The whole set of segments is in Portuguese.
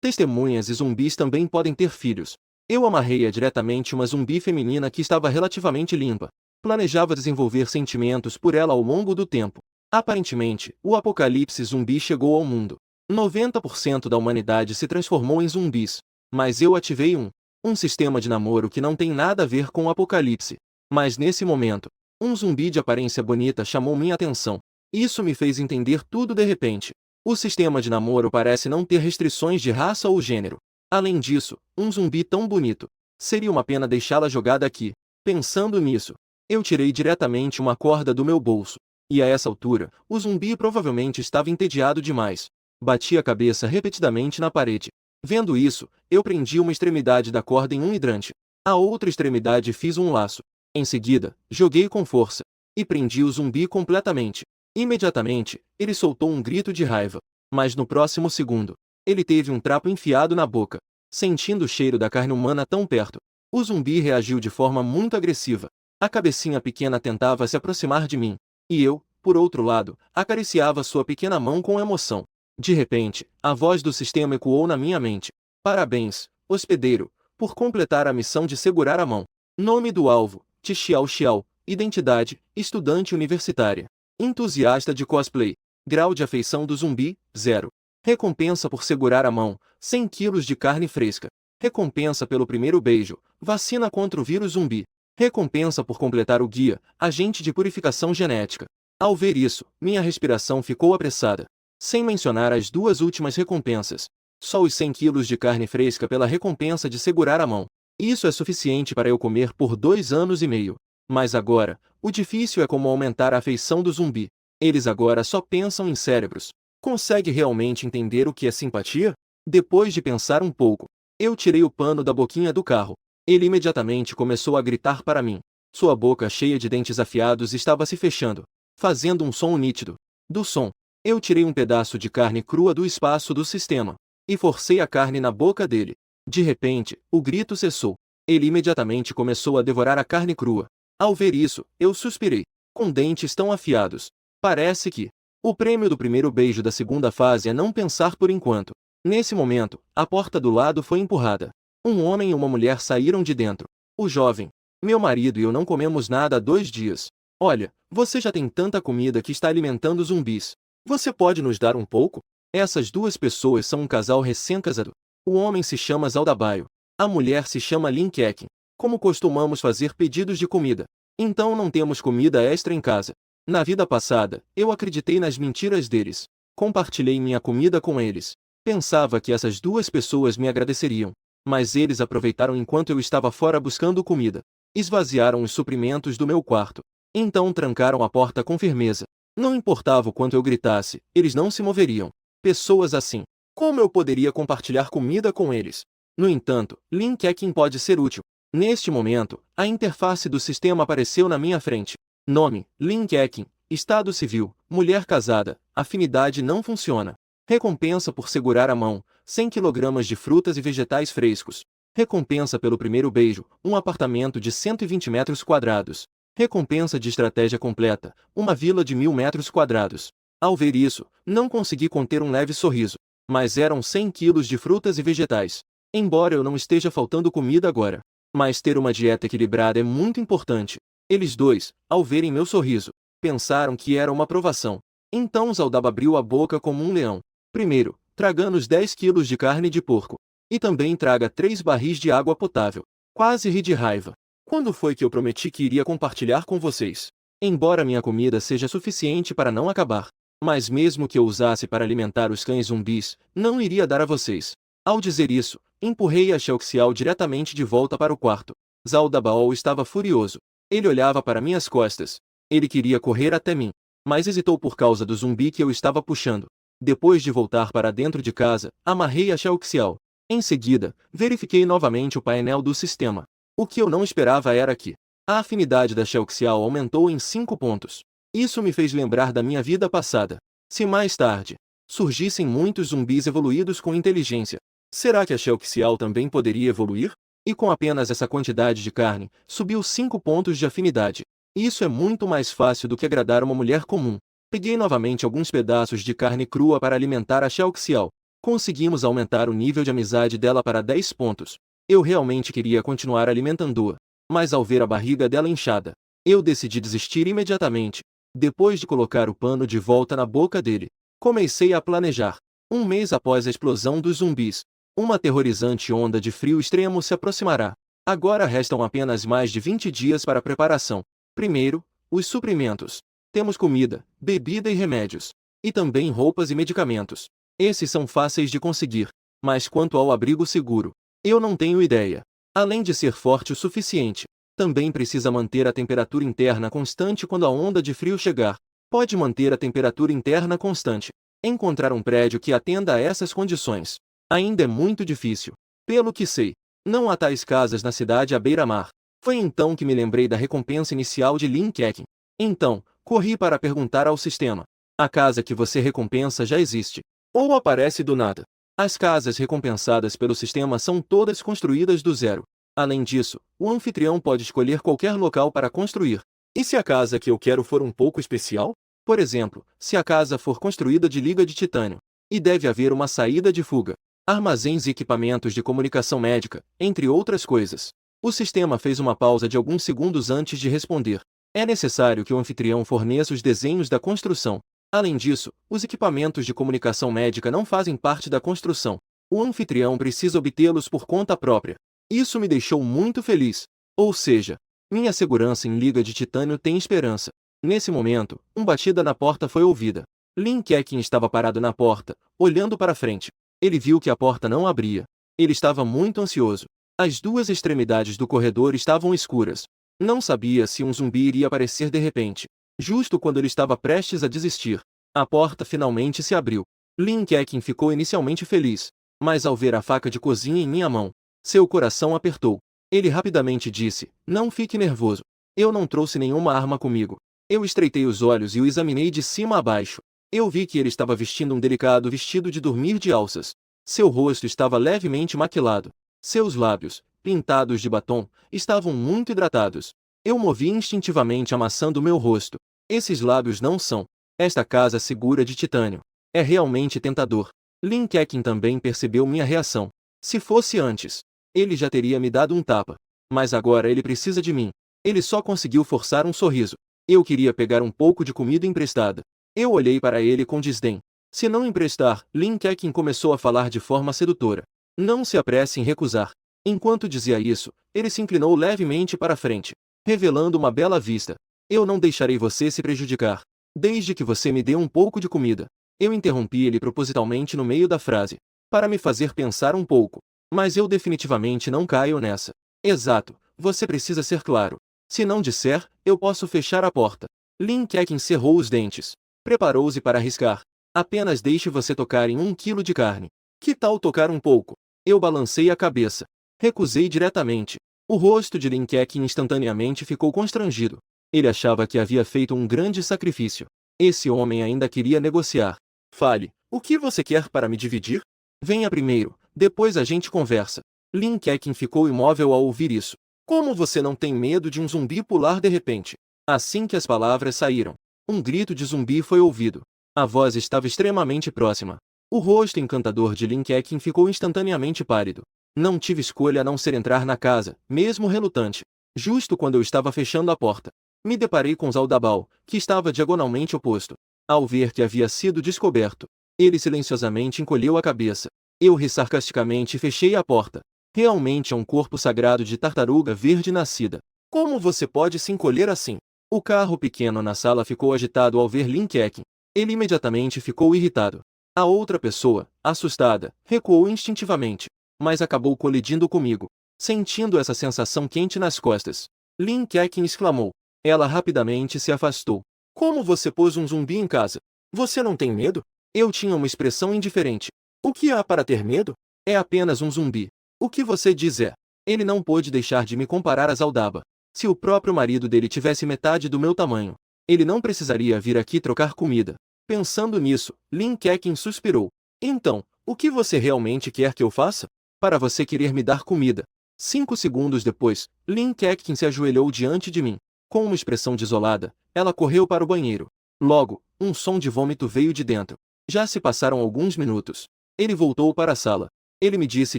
Testemunhas e zumbis também podem ter filhos. Eu amarrei-a diretamente uma zumbi feminina que estava relativamente limpa. Planejava desenvolver sentimentos por ela ao longo do tempo. Aparentemente, o apocalipse zumbi chegou ao mundo. 90% da humanidade se transformou em zumbis. Mas eu ativei um sistema de namoro que não tem nada a ver com o apocalipse. Mas nesse momento, um zumbi de aparência bonita chamou minha atenção. Isso me fez entender tudo de repente. O sistema de namoro parece não ter restrições de raça ou gênero. Além disso, um zumbi tão bonito. Seria uma pena deixá-la jogada aqui. Pensando nisso, eu tirei diretamente uma corda do meu bolso. E a essa altura, o zumbi provavelmente estava entediado demais. Bati a cabeça repetidamente na parede. Vendo isso, eu prendi uma extremidade da corda em um hidrante. A outra extremidade fiz um laço. Em seguida, joguei com força. E prendi o zumbi completamente. Imediatamente, ele soltou um grito de raiva. Mas no próximo segundo, ele teve um trapo enfiado na boca. Sentindo o cheiro da carne humana tão perto, o zumbi reagiu de forma muito agressiva. A cabecinha pequena tentava se aproximar de mim. E eu, por outro lado, acariciava sua pequena mão com emoção. De repente, a voz do sistema ecoou na minha mente. Parabéns, hospedeiro, por completar a missão de segurar a mão. Nome do alvo, Tixiao Xiao. Identidade, estudante universitária. Entusiasta de cosplay. Grau de afeição do zumbi, 0. Recompensa por segurar a mão, 100 kg de carne fresca. Recompensa pelo primeiro beijo, vacina contra o vírus zumbi. Recompensa por completar o guia, agente de purificação genética. Ao ver isso, minha respiração ficou apressada. Sem mencionar as duas últimas recompensas. Só os 100 kg de carne fresca pela recompensa de segurar a mão. Isso é suficiente para eu comer por 2 anos e meio. Mas agora, o difícil é como aumentar a afeição do zumbi. Eles agora só pensam em cérebros. Consegue realmente entender o que é simpatia? Depois de pensar um pouco, eu tirei o pano da boquinha do carro. Ele imediatamente começou a gritar para mim. Sua boca cheia de dentes afiados estava se fechando, fazendo um som nítido. Do som, eu tirei um pedaço de carne crua do espaço do sistema e forcei a carne na boca dele. De repente, o grito cessou. Ele imediatamente começou a devorar a carne crua. Ao ver isso, eu suspirei. Com dentes tão afiados. Parece que o prêmio do primeiro beijo da segunda fase é não pensar por enquanto. Nesse momento, a porta do lado foi empurrada. Um homem e uma mulher saíram de dentro. O jovem, meu marido e eu não comemos nada há 2 dias. Olha, você já tem tanta comida que está alimentando zumbis. Você pode nos dar um pouco? Essas duas pessoas são um casal recém-casado. O homem se chama Zaldabaio. A mulher se chama Lin Kekin. Como costumamos fazer pedidos de comida. Então não temos comida extra em casa. Na vida passada, eu acreditei nas mentiras deles. Compartilhei minha comida com eles. Pensava que essas duas pessoas me agradeceriam. Mas eles aproveitaram enquanto eu estava fora buscando comida. Esvaziaram os suprimentos do meu quarto. Então trancaram a porta com firmeza. Não importava o quanto eu gritasse, eles não se moveriam. Pessoas assim. Como eu poderia compartilhar comida com eles? No entanto, Lin Kekin pode ser útil. Neste momento, a interface do sistema apareceu na minha frente. Nome, Lin Kekin. Estado civil, mulher casada. Afinidade não funciona. Recompensa por segurar a mão, 100 kg de frutas e vegetais frescos. Recompensa pelo primeiro beijo, um apartamento de 120 metros quadrados. Recompensa de estratégia completa, uma vila de 1000 metros quadrados. Ao ver isso, não consegui conter um leve sorriso. Mas eram 100 quilos de frutas e vegetais. Embora eu não esteja faltando comida agora. Mas ter uma dieta equilibrada é muito importante. Eles dois, ao verem meu sorriso, pensaram que era uma provação. Então Zaldaba abriu a boca como um leão. Primeiro, traga-nos 10 quilos de carne de porco. E também traga 3 barris de água potável. Quase ri de raiva. Quando foi que eu prometi que iria compartilhar com vocês? Embora minha comida seja suficiente para não acabar. Mas mesmo que eu usasse para alimentar os cães zumbis, não iria dar a vocês. Ao dizer isso, empurrei a Xiao diretamente de volta para o quarto. Zaldabaol estava furioso. Ele olhava para minhas costas. Ele queria correr até mim. Mas hesitou por causa do zumbi que eu estava puxando. Depois de voltar para dentro de casa, amarrei a Xiao. Em seguida, verifiquei novamente o painel do sistema. O que eu não esperava era que a afinidade da Xiao aumentou em 5 pontos. Isso me fez lembrar da minha vida passada. Se mais tarde surgissem muitos zumbis evoluídos com inteligência, será que a Xiao também poderia evoluir? E com apenas essa quantidade de carne, subiu 5 pontos de afinidade. Isso é muito mais fácil do que agradar uma mulher comum. Peguei novamente alguns pedaços de carne crua para alimentar a Xiao. Conseguimos aumentar o nível de amizade dela para 10 pontos. Eu realmente queria continuar alimentando-a, mas ao ver a barriga dela inchada, eu decidi desistir imediatamente. Depois de colocar o pano de volta na boca dele, comecei a planejar. Um mês após a explosão dos zumbis, uma aterrorizante onda de frio extremo se aproximará. Agora restam apenas mais de 20 dias para a preparação. Primeiro, os suprimentos. Temos comida, bebida e remédios. E também roupas e medicamentos. Esses são fáceis de conseguir. Mas quanto ao abrigo seguro, eu não tenho ideia. Além de ser forte o suficiente, também precisa manter a temperatura interna constante quando a onda de frio chegar. Pode manter a temperatura interna constante. Encontrar um prédio que atenda a essas condições ainda é muito difícil. Pelo que sei, não há tais casas na cidade à beira-mar. Foi então que me lembrei da recompensa inicial de Lin Keqing. Então, corri para perguntar ao sistema. A casa que você recompensa já existe? Ou aparece do nada? As casas recompensadas pelo sistema são todas construídas do zero. Além disso, o anfitrião pode escolher qualquer local para construir. E se a casa que eu quero for um pouco especial? Por exemplo, se a casa for construída de liga de titânio, e deve haver uma saída de fuga, armazéns e equipamentos de comunicação médica, entre outras coisas. O sistema fez uma pausa de alguns segundos antes de responder. É necessário que o anfitrião forneça os desenhos da construção. Além disso, os equipamentos de comunicação médica não fazem parte da construção. O anfitrião precisa obtê-los por conta própria. Isso me deixou muito feliz. Ou seja, minha segurança em liga de titânio tem esperança. Nesse momento, uma batida na porta foi ouvida. Lin Keqing estava parado na porta, olhando para frente. Ele viu que a porta não abria. Ele estava muito ansioso. As duas extremidades do corredor estavam escuras. Não sabia se um zumbi iria aparecer de repente. Justo quando ele estava prestes a desistir, a porta finalmente se abriu. Lin Keqing ficou inicialmente feliz, mas ao ver a faca de cozinha em minha mão, seu coração apertou. Ele rapidamente disse: "Não fique nervoso. Eu não trouxe nenhuma arma comigo." Eu estreitei os olhos e o examinei de cima a baixo. Eu vi que ele estava vestindo um delicado vestido de dormir de alças. Seu rosto estava levemente maquilado. Seus lábios, pintados de batom, estavam muito hidratados. Eu movi instintivamente amassando meu rosto. Esses lábios não são. Esta casa segura de titânio. É realmente tentador. Lin Keqing também percebeu minha reação. Se fosse antes, ele já teria me dado um tapa. Mas agora ele precisa de mim. Ele só conseguiu forçar um sorriso. Eu queria pegar um pouco de comida emprestada. Eu olhei para ele com desdém. Se não emprestar, Lin Keqing começou a falar de forma sedutora. Não se apresse em recusar. Enquanto dizia isso, ele se inclinou levemente para frente, revelando uma bela vista. Eu não deixarei você se prejudicar, desde que você me dê um pouco de comida. Eu interrompi ele propositalmente no meio da frase, para me fazer pensar um pouco. Mas eu definitivamente não caio nessa. Exato, você precisa ser claro. Se não disser, eu posso fechar a porta. Lin Keqing cerrou os dentes. Preparou-se para arriscar. Apenas deixe você tocar em 1 quilo de carne. Que tal tocar um pouco? Eu balancei a cabeça. Recusei diretamente. O rosto de Lin Keqing instantaneamente ficou constrangido. Ele achava que havia feito um grande sacrifício. Esse homem ainda queria negociar. Fale, o que você quer para me dividir? Venha primeiro, depois a gente conversa. Lin Keqing ficou imóvel ao ouvir isso. Como você não tem medo de um zumbi pular de repente? Assim que as palavras saíram, um grito de zumbi foi ouvido. A voz estava extremamente próxima. O rosto encantador de Lin Keqing ficou instantaneamente pálido. Não tive escolha a não ser entrar na casa, mesmo relutante. Justo quando eu estava fechando a porta, me deparei com Zaldabal, que estava diagonalmente oposto. Ao ver que havia sido descoberto, ele silenciosamente encolheu a cabeça. Eu ri sarcasticamente e fechei a porta. Realmente é um corpo sagrado de tartaruga verde nascida. Como você pode se encolher assim? O carro pequeno na sala ficou agitado ao ver Lin Keqing. Ele imediatamente ficou irritado. A outra pessoa, assustada, recuou instintivamente, mas acabou colidindo comigo, sentindo essa sensação quente nas costas. Lin Keqing exclamou. Ela rapidamente se afastou. Como você pôs um zumbi em casa? Você não tem medo? Eu tinha uma expressão indiferente. O que há para ter medo? É apenas um zumbi. O que você diz é... Ele não pôde deixar de me comparar a Zaldaba. Se o próprio marido dele tivesse metade do meu tamanho, ele não precisaria vir aqui trocar comida. Pensando nisso, Lin Keqing suspirou. Então, o que você realmente quer que eu faça? Para você querer me dar comida. 5 segundos depois, Lin Keqing se ajoelhou diante de mim. Com uma expressão desolada, ela correu para o banheiro. Logo, um som de vômito veio de dentro. Já se passaram alguns minutos. Ele voltou para a sala. Ele me disse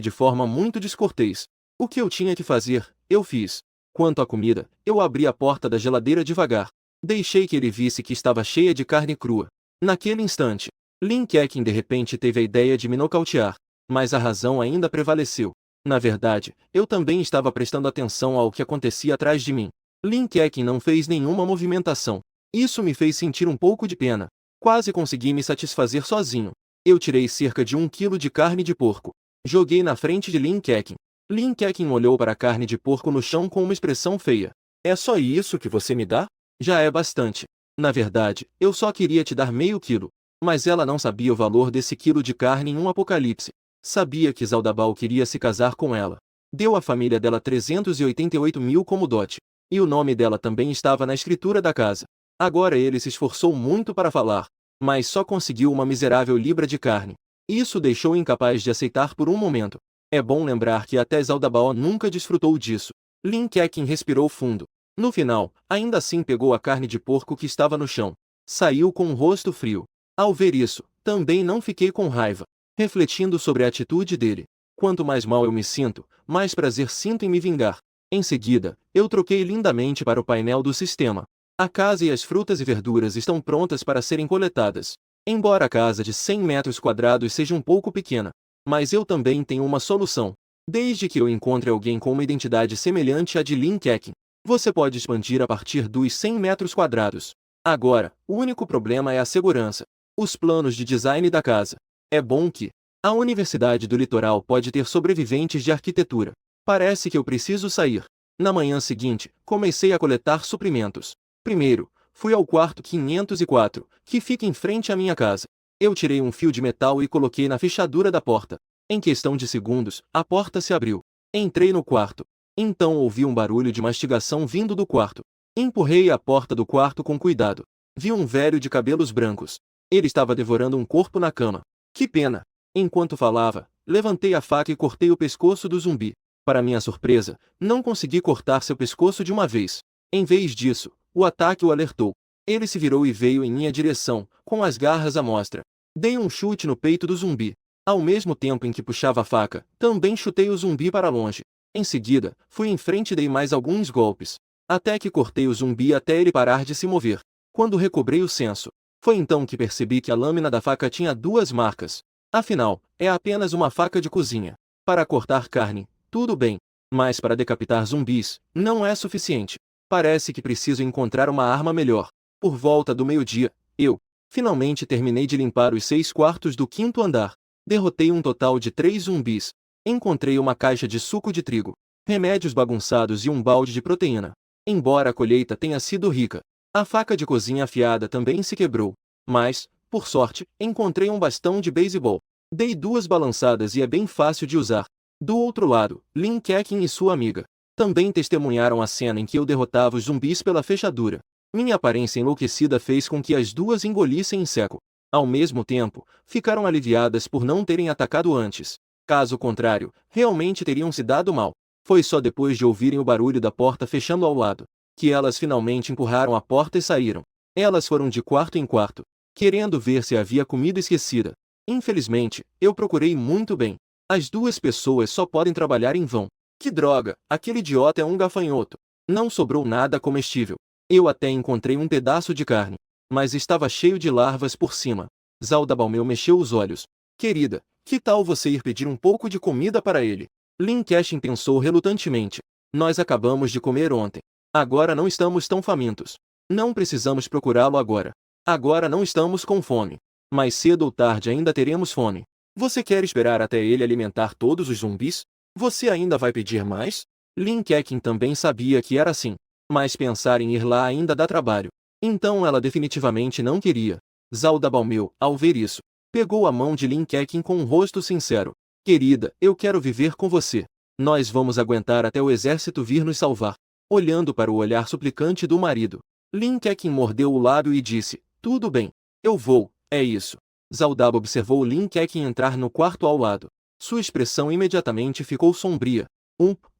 de forma muito descortês. O que eu tinha que fazer, eu fiz. Quanto à comida, eu abri a porta da geladeira devagar. Deixei que ele visse que estava cheia de carne crua. Naquele instante, Lin Keqing de repente teve a ideia de me nocautear, mas a razão ainda prevaleceu. Na verdade, eu também estava prestando atenção ao que acontecia atrás de mim. Lin Keqing não fez nenhuma movimentação. Isso me fez sentir um pouco de pena. Quase consegui me satisfazer sozinho. Eu tirei cerca de 1 quilo de carne de porco. Joguei na frente de Lin Keqing. Lin Keqing olhou para a carne de porco no chão com uma expressão feia. É só isso que você me dá? Já é bastante. Na verdade, eu só queria te dar meio quilo. Mas ela não sabia o valor desse quilo de carne em um apocalipse. Sabia que Zaldabal queria se casar com ela. Deu à família dela 388 mil como dote. E o nome dela também estava na escritura da casa. Agora ele se esforçou muito para falar, mas só conseguiu uma miserável libra de carne. Isso o deixou incapaz de aceitar por um momento. É bom lembrar que até Zaldabal nunca desfrutou disso. Lin Keqing respirou fundo. No final, ainda assim pegou a carne de porco que estava no chão. Saiu com um rosto frio. Ao ver isso, também não fiquei com raiva. Refletindo sobre a atitude dele. Quanto mais mal eu me sinto, mais prazer sinto em me vingar. Em seguida, eu troquei lindamente para o painel do sistema. A casa e as frutas e verduras estão prontas para serem coletadas. Embora a casa de 100 metros quadrados seja um pouco pequena, mas eu também tenho uma solução. Desde que eu encontre alguém com uma identidade semelhante à de Lin Keqing, você pode expandir a partir dos 100 metros quadrados. Agora, o único problema é a segurança. Os planos de design da casa. É bom que a Universidade do Litoral pode ter sobreviventes de arquitetura. Parece que eu preciso sair. Na manhã seguinte, comecei a coletar suprimentos. Primeiro, fui ao quarto 504, que fica em frente à minha casa. Eu tirei um fio de metal e coloquei na fechadura da porta. Em questão de segundos, a porta se abriu. Entrei no quarto. Então ouvi um barulho de mastigação vindo do quarto. Empurrei a porta do quarto com cuidado. Vi um velho de cabelos brancos. Ele estava devorando um corpo na cama. Que pena! Enquanto falava, levantei a faca e cortei o pescoço do zumbi. Para minha surpresa, não consegui cortar seu pescoço de uma vez. Em vez disso, o ataque o alertou. Ele se virou e veio em minha direção, com as garras à mostra. Dei um chute no peito do zumbi. Ao mesmo tempo em que puxava a faca, também chutei o zumbi para longe. Em seguida, fui em frente e dei mais alguns golpes. Até que cortei o zumbi até ele parar de se mover. Quando recobrei o senso, foi então que percebi que a lâmina da faca tinha 2 marcas. Afinal, é apenas uma faca de cozinha. Para cortar carne, tudo bem. Mas para decapitar zumbis, não é suficiente. Parece que preciso encontrar uma arma melhor. Por volta do meio-dia, eu finalmente terminei de limpar os 6 quartos do 5º andar. Derrotei um total de 3 zumbis. Encontrei uma caixa de suco de trigo, remédios bagunçados e um balde de proteína. Embora a colheita tenha sido rica, a faca de cozinha afiada também se quebrou. Mas, por sorte, encontrei um bastão de beisebol. Dei 2 balançadas e é bem fácil de usar. Do outro lado, Lin Keqing e sua amiga também testemunharam a cena em que eu derrotava os zumbis pela fechadura. Minha aparência enlouquecida fez com que as duas engolissem em seco. Ao mesmo tempo, ficaram aliviadas por não terem atacado antes. Caso contrário, realmente teriam se dado mal. Foi só depois de ouvirem o barulho da porta fechando ao lado, que elas finalmente empurraram a porta e saíram. Elas foram de quarto em quarto, querendo ver se havia comida esquecida. Infelizmente, eu procurei muito bem. As 2 pessoas só podem trabalhar em vão. Que droga, aquele idiota é um gafanhoto. Não sobrou nada comestível. Eu até encontrei um pedaço de carne, mas estava cheio de larvas por cima. Zaldabalmeu mexeu os olhos. Querida, que tal você ir pedir um pouco de comida para ele? Lin Keqing pensou relutantemente. Nós acabamos de comer ontem. Agora não estamos tão famintos. Não precisamos procurá-lo agora. Agora não estamos com fome. Mais cedo ou tarde ainda teremos fome. Você quer esperar até ele alimentar todos os zumbis? Você ainda vai pedir mais? Lin Keqing também sabia que era assim. Mas pensar em ir lá ainda dá trabalho. Então ela definitivamente não queria. Zaldabalmeu, ao ver isso, pegou a mão de Lin Keqing com um rosto sincero. Querida, eu quero viver com você. Nós vamos aguentar até o exército vir nos salvar. Olhando para o olhar suplicante do marido, Lin Keqing mordeu o lábio e disse, tudo bem. Eu vou, é isso. Zaldaba observou Lin Keqing entrar no quarto ao lado. Sua expressão imediatamente ficou sombria.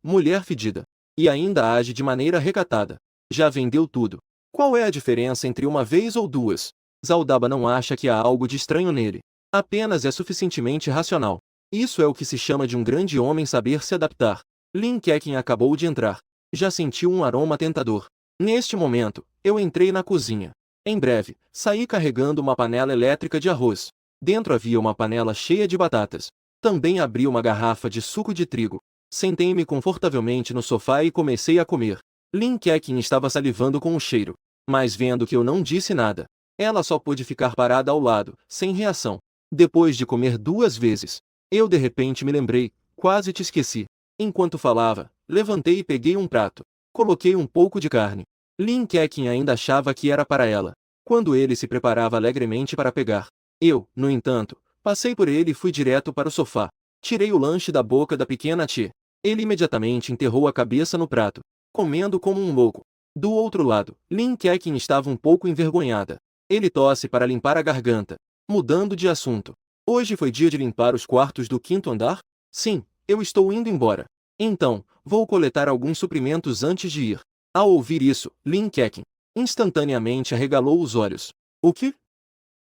Mulher fedida. E ainda age de maneira recatada. Já vendeu tudo. Qual é a diferença entre uma vez ou 2? Zaldaba não acha que há algo de estranho nele. Apenas é suficientemente racional. Isso é o que se chama de um grande homem saber se adaptar. Lin Keqing acabou de entrar. Já sentiu um aroma tentador. Neste momento, eu entrei na cozinha. Em breve, saí carregando uma panela elétrica de arroz. Dentro havia uma panela cheia de batatas. Também abri uma garrafa de suco de trigo. Sentei-me confortavelmente no sofá e comecei a comer. Lin Keqing estava salivando com o cheiro. Mas vendo que eu não disse nada, ela só pôde ficar parada ao lado, sem reação. Depois de comer 2 vezes, eu de repente me lembrei, quase te esqueci. Enquanto falava, levantei e peguei um prato. Coloquei um pouco de carne. Lin Keqing ainda achava que era para ela, quando ele se preparava alegremente para pegar. Eu, no entanto, passei por ele e fui direto para o sofá. Tirei o lanche da boca da pequena Tia. Ele imediatamente enterrou a cabeça no prato, comendo como um louco. Do outro lado, Lin Keqing estava um pouco envergonhada. Ele tosse para limpar a garganta. Mudando de assunto. Hoje foi dia de limpar os quartos do 5º andar? Sim, eu estou indo embora. Então, vou coletar alguns suprimentos antes de ir. Ao ouvir isso, Lin Keqing instantaneamente arregalou os olhos. O quê?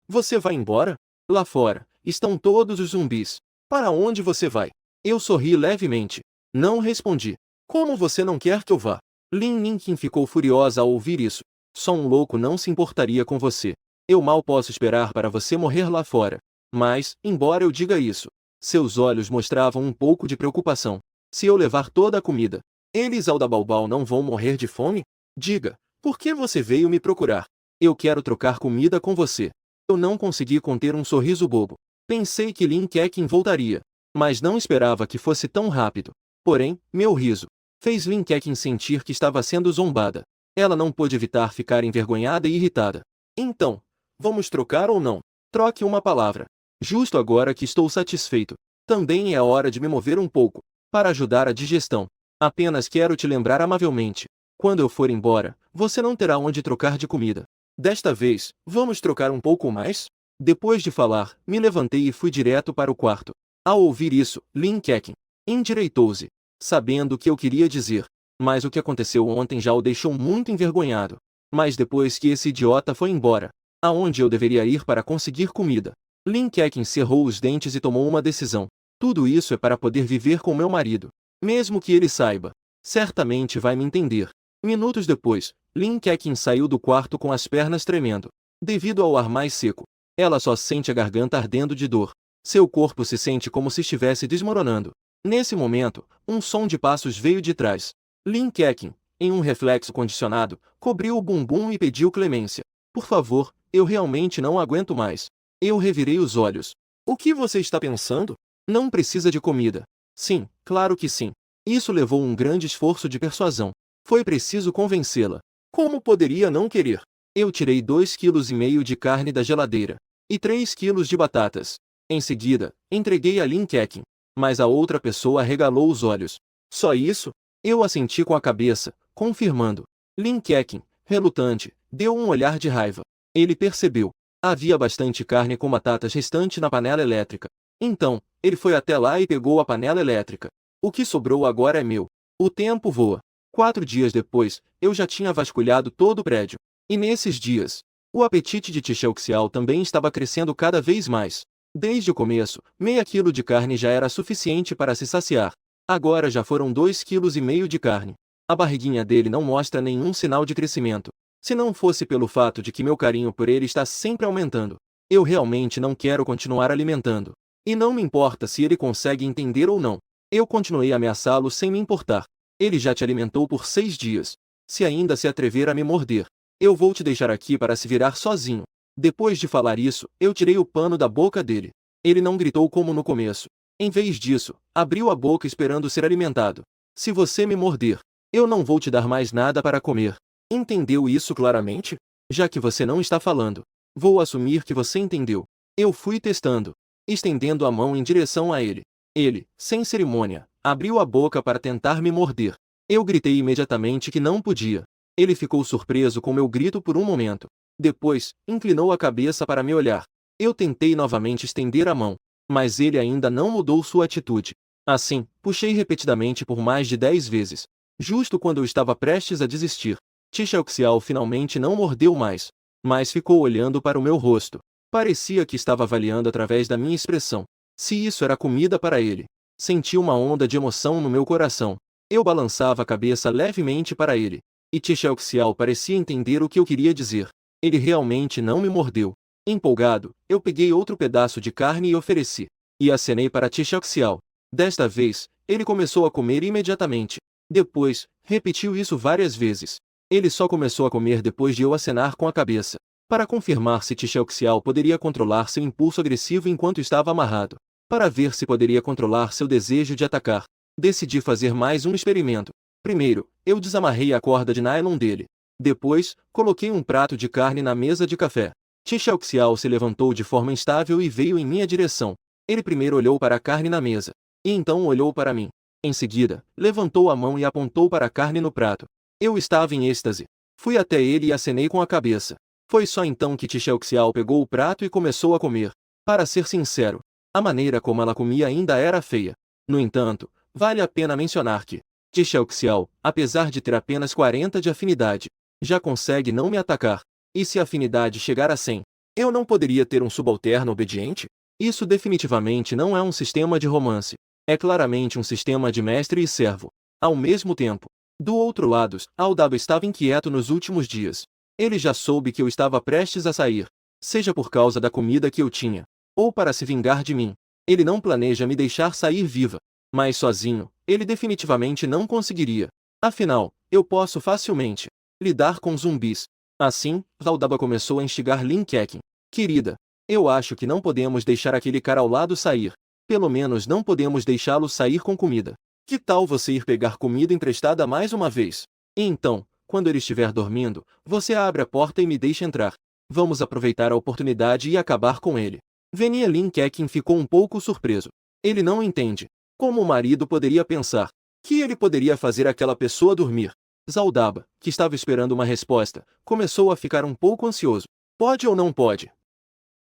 Você vai embora? Lá fora, estão todos os zumbis. Para onde você vai? Eu sorri levemente. Não respondi. Como você não quer que eu vá? Lin Keqing ficou furiosa ao ouvir isso. Só um louco não se importaria com você. Eu mal posso esperar para você morrer lá fora. Mas, embora eu diga isso, seus olhos mostravam um pouco de preocupação. Se eu levar toda a comida, eles ao da Baobao não vão morrer de fome? Diga, por que você veio me procurar? Eu quero trocar comida com você. Eu não consegui conter um sorriso bobo. Pensei que Lin Keqing voltaria, mas não esperava que fosse tão rápido. Porém, meu riso fez Lin Keqing sentir que estava sendo zombada. Ela não pôde evitar ficar envergonhada e irritada. Então, vamos trocar ou não? Troque uma palavra. Justo agora que estou satisfeito. Também é a hora de me mover um pouco, para ajudar a digestão. Apenas quero te lembrar amavelmente. Quando eu for embora, você não terá onde trocar de comida. Desta vez, vamos trocar um pouco mais? Depois de falar, me levantei e fui direto para o quarto. Ao ouvir isso, Lin Keqing endireitou-se, sabendo o que eu queria dizer. Mas o que aconteceu ontem já o deixou muito envergonhado. Mas depois que esse idiota foi embora, aonde eu deveria ir para conseguir comida? Lin Keqing cerrou os dentes e tomou uma decisão. Tudo isso é para poder viver com meu marido. Mesmo que ele saiba, certamente vai me entender. Minutos depois, Lin Keqing saiu do quarto com as pernas tremendo. Devido ao ar mais seco, ela só sente a garganta ardendo de dor. Seu corpo se sente como se estivesse desmoronando. Nesse momento, um som de passos veio de trás. Lin Keqing, em um reflexo condicionado, cobriu o bumbum e pediu clemência. Por favor, eu realmente não aguento mais. Eu revirei os olhos. O que você está pensando? Não precisa de comida. Sim, claro que sim. Isso levou um grande esforço de persuasão. Foi preciso convencê-la. Como poderia não querer? Eu tirei 2,5 kg de carne da geladeira e 3 quilos de batatas. Em seguida, entreguei a Lin Keqing, mas a outra pessoa arregalou os olhos. Só isso? Eu assenti com a cabeça, confirmando. Lin Keqing, relutante, deu um olhar de raiva. Ele percebeu. Havia bastante carne com batatas restante na panela elétrica. Então, ele foi até lá e pegou a panela elétrica. O que sobrou agora é meu. O tempo voa. 4 dias depois, eu já tinha vasculhado todo o prédio. E nesses dias, o apetite de Xiaoxiao também estava crescendo cada vez mais. Desde o começo, meia quilo de carne já era suficiente para se saciar. Agora já foram 2,5 kg de carne. A barriguinha dele não mostra nenhum sinal de crescimento. Se não fosse pelo fato de que meu carinho por ele está sempre aumentando, eu realmente não quero continuar alimentando. E não me importa se ele consegue entender ou não. Eu continuei a ameaçá-lo sem me importar. Ele já te alimentou por 6 dias. Se ainda se atrever a me morder, eu vou te deixar aqui para se virar sozinho. Depois de falar isso, eu tirei o pano da boca dele. Ele não gritou como no começo. Em vez disso, abriu a boca esperando ser alimentado. Se você me morder, eu não vou te dar mais nada para comer. Entendeu isso claramente? Já que você não está falando, vou assumir que você entendeu. Eu fui testando, estendendo a mão em direção a ele. Ele, sem cerimônia, abriu a boca para tentar me morder. Eu gritei imediatamente que não podia. Ele ficou surpreso com meu grito por um momento. Depois, inclinou a cabeça para me olhar. Eu tentei novamente estender a mão, mas ele ainda não mudou sua atitude. Assim, puxei repetidamente por mais de 10 vezes. Justo quando eu estava prestes a desistir, Xiaoxiao finalmente não mordeu mais, mas ficou olhando para o meu rosto. Parecia que estava avaliando através da minha expressão. Se isso era comida para ele. Senti uma onda de emoção no meu coração. Eu balançava a cabeça levemente para ele. E Xiao parecia entender o que eu queria dizer. Ele realmente não me mordeu. Empolgado, eu peguei outro pedaço de carne e ofereci. E acenei para Xiao. Desta vez, ele começou a comer imediatamente. Depois, repetiu isso várias vezes. Ele só começou a comer depois de eu acenar com a cabeça, para confirmar se Xiao poderia controlar seu impulso agressivo enquanto estava amarrado, para ver se poderia controlar seu desejo de atacar. Decidi fazer mais um experimento. Primeiro, eu desamarrei a corda de nylon dele. Depois, coloquei um prato de carne na mesa de café. Xiao se levantou de forma instável e veio em minha direção. Ele primeiro olhou para a carne na mesa, e então olhou para mim. Em seguida, levantou a mão e apontou para a carne no prato. Eu estava em êxtase. Fui até ele e acenei com a cabeça. Foi só então que Xiao pegou o prato e começou a comer. Para ser sincero, a maneira como ela comia ainda era feia. No entanto, vale a pena mencionar que Xiao, apesar de ter apenas 40 de afinidade, já consegue não me atacar. E se a afinidade chegar a 100, eu não poderia ter um subalterno obediente? Isso definitivamente não é um sistema de romance. É claramente um sistema de mestre e servo. Ao mesmo tempo, do outro lado, Aldaba estava inquieto nos últimos dias. Ele já soube que eu estava prestes a sair, seja por causa da comida que eu tinha, ou para se vingar de mim. Ele não planeja me deixar sair viva, mas sozinho, ele definitivamente não conseguiria. Afinal, eu posso facilmente lidar com zumbis. Assim, Aldaba começou a instigar Lin Keqing. Querida, eu acho que não podemos deixar aquele cara ao lado sair. Pelo menos não podemos deixá-lo sair com comida. Que tal você ir pegar comida emprestada mais uma vez? E então, quando ele estiver dormindo, você abre a porta e me deixa entrar. Vamos aproveitar a oportunidade e acabar com ele. Venia Lin Keqing ficou um pouco surpreso. Ele não entende. Como o marido poderia pensar que ele poderia fazer aquela pessoa dormir? Aldaba, que estava esperando uma resposta, começou a ficar um pouco ansioso. Pode ou não pode?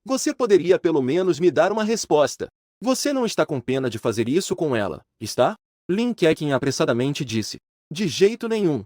Você poderia pelo menos me dar uma resposta. Você não está com pena de fazer isso com ela, está? Lin Keqing apressadamente disse. De jeito nenhum.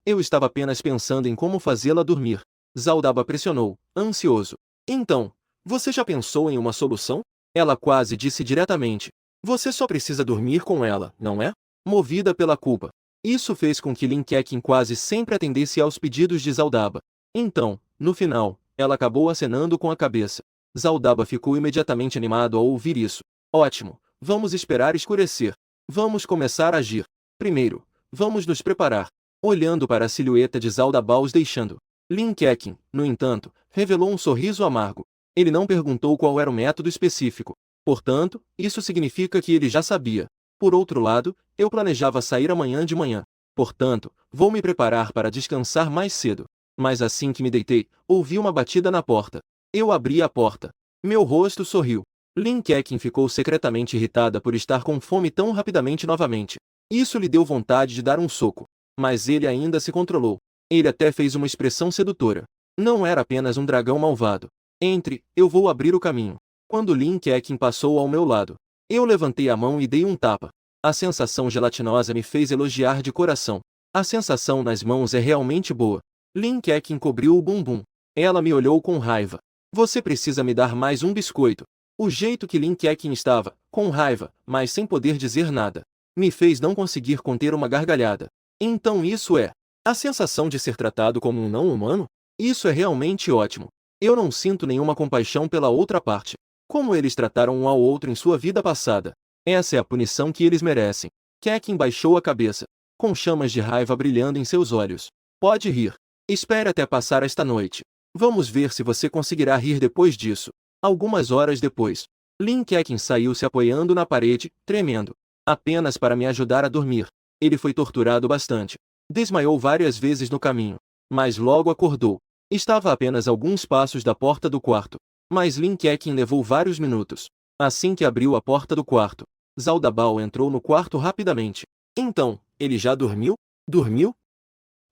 Eu estava apenas pensando em como fazê-la dormir. Aldaba pressionou, ansioso. Então, você já pensou em uma solução? Ela quase disse diretamente. Você só precisa dormir com ela, não é? Movida pela culpa. Isso fez com que Lin Keqing quase sempre atendesse aos pedidos de Aldaba. Então, no final, ela acabou acenando com a cabeça. Aldaba ficou imediatamente animado ao ouvir isso. Ótimo, vamos esperar escurecer. Vamos começar a agir. Primeiro, vamos nos preparar. Olhando para a silhueta de Aldaba os deixando. Lin Keqing, no entanto, revelou um sorriso amargo. Ele não perguntou qual era o método específico. Portanto, isso significa que ele já sabia. Por outro lado, eu planejava sair amanhã de manhã. Portanto, vou me preparar para descansar mais cedo. Mas assim que me deitei, ouvi uma batida na porta. Eu abri a porta. Meu rosto sorriu. Lin Keqing ficou secretamente irritada por estar com fome tão rapidamente novamente. Isso lhe deu vontade de dar um soco. Mas ele ainda se controlou. Ele até fez uma expressão sedutora. Não era apenas um dragão malvado. Entre, eu vou abrir o caminho. Quando Lin Keqing passou ao meu lado, eu levantei a mão e dei um tapa. A sensação gelatinosa me fez elogiar de coração. A sensação nas mãos é realmente boa. Lin Keqing cobriu o bumbum. Ela me olhou com raiva. Você precisa me dar mais um biscoito. O jeito que Lin Keqing estava, com raiva, mas sem poder dizer nada, me fez não conseguir conter uma gargalhada. Então isso é a sensação de ser tratado como um não-humano? Isso é realmente ótimo. Eu não sinto nenhuma compaixão pela outra parte. Como eles trataram um ao outro em sua vida passada. Essa é a punição que eles merecem. Keqing baixou a cabeça, com chamas de raiva brilhando em seus olhos. Pode rir. Espere até passar esta noite. Vamos ver se você conseguirá rir depois disso. Algumas horas depois, Lin Keqing saiu se apoiando na parede, tremendo. Apenas para me ajudar a dormir. Ele foi torturado bastante. Desmaiou várias vezes no caminho. Mas logo acordou. Estava a apenas alguns passos da porta do quarto. Mas Lin Keqing levou vários minutos. Assim que abriu a porta do quarto, Aldaba entrou no quarto rapidamente. Então, ele já dormiu? Dormiu?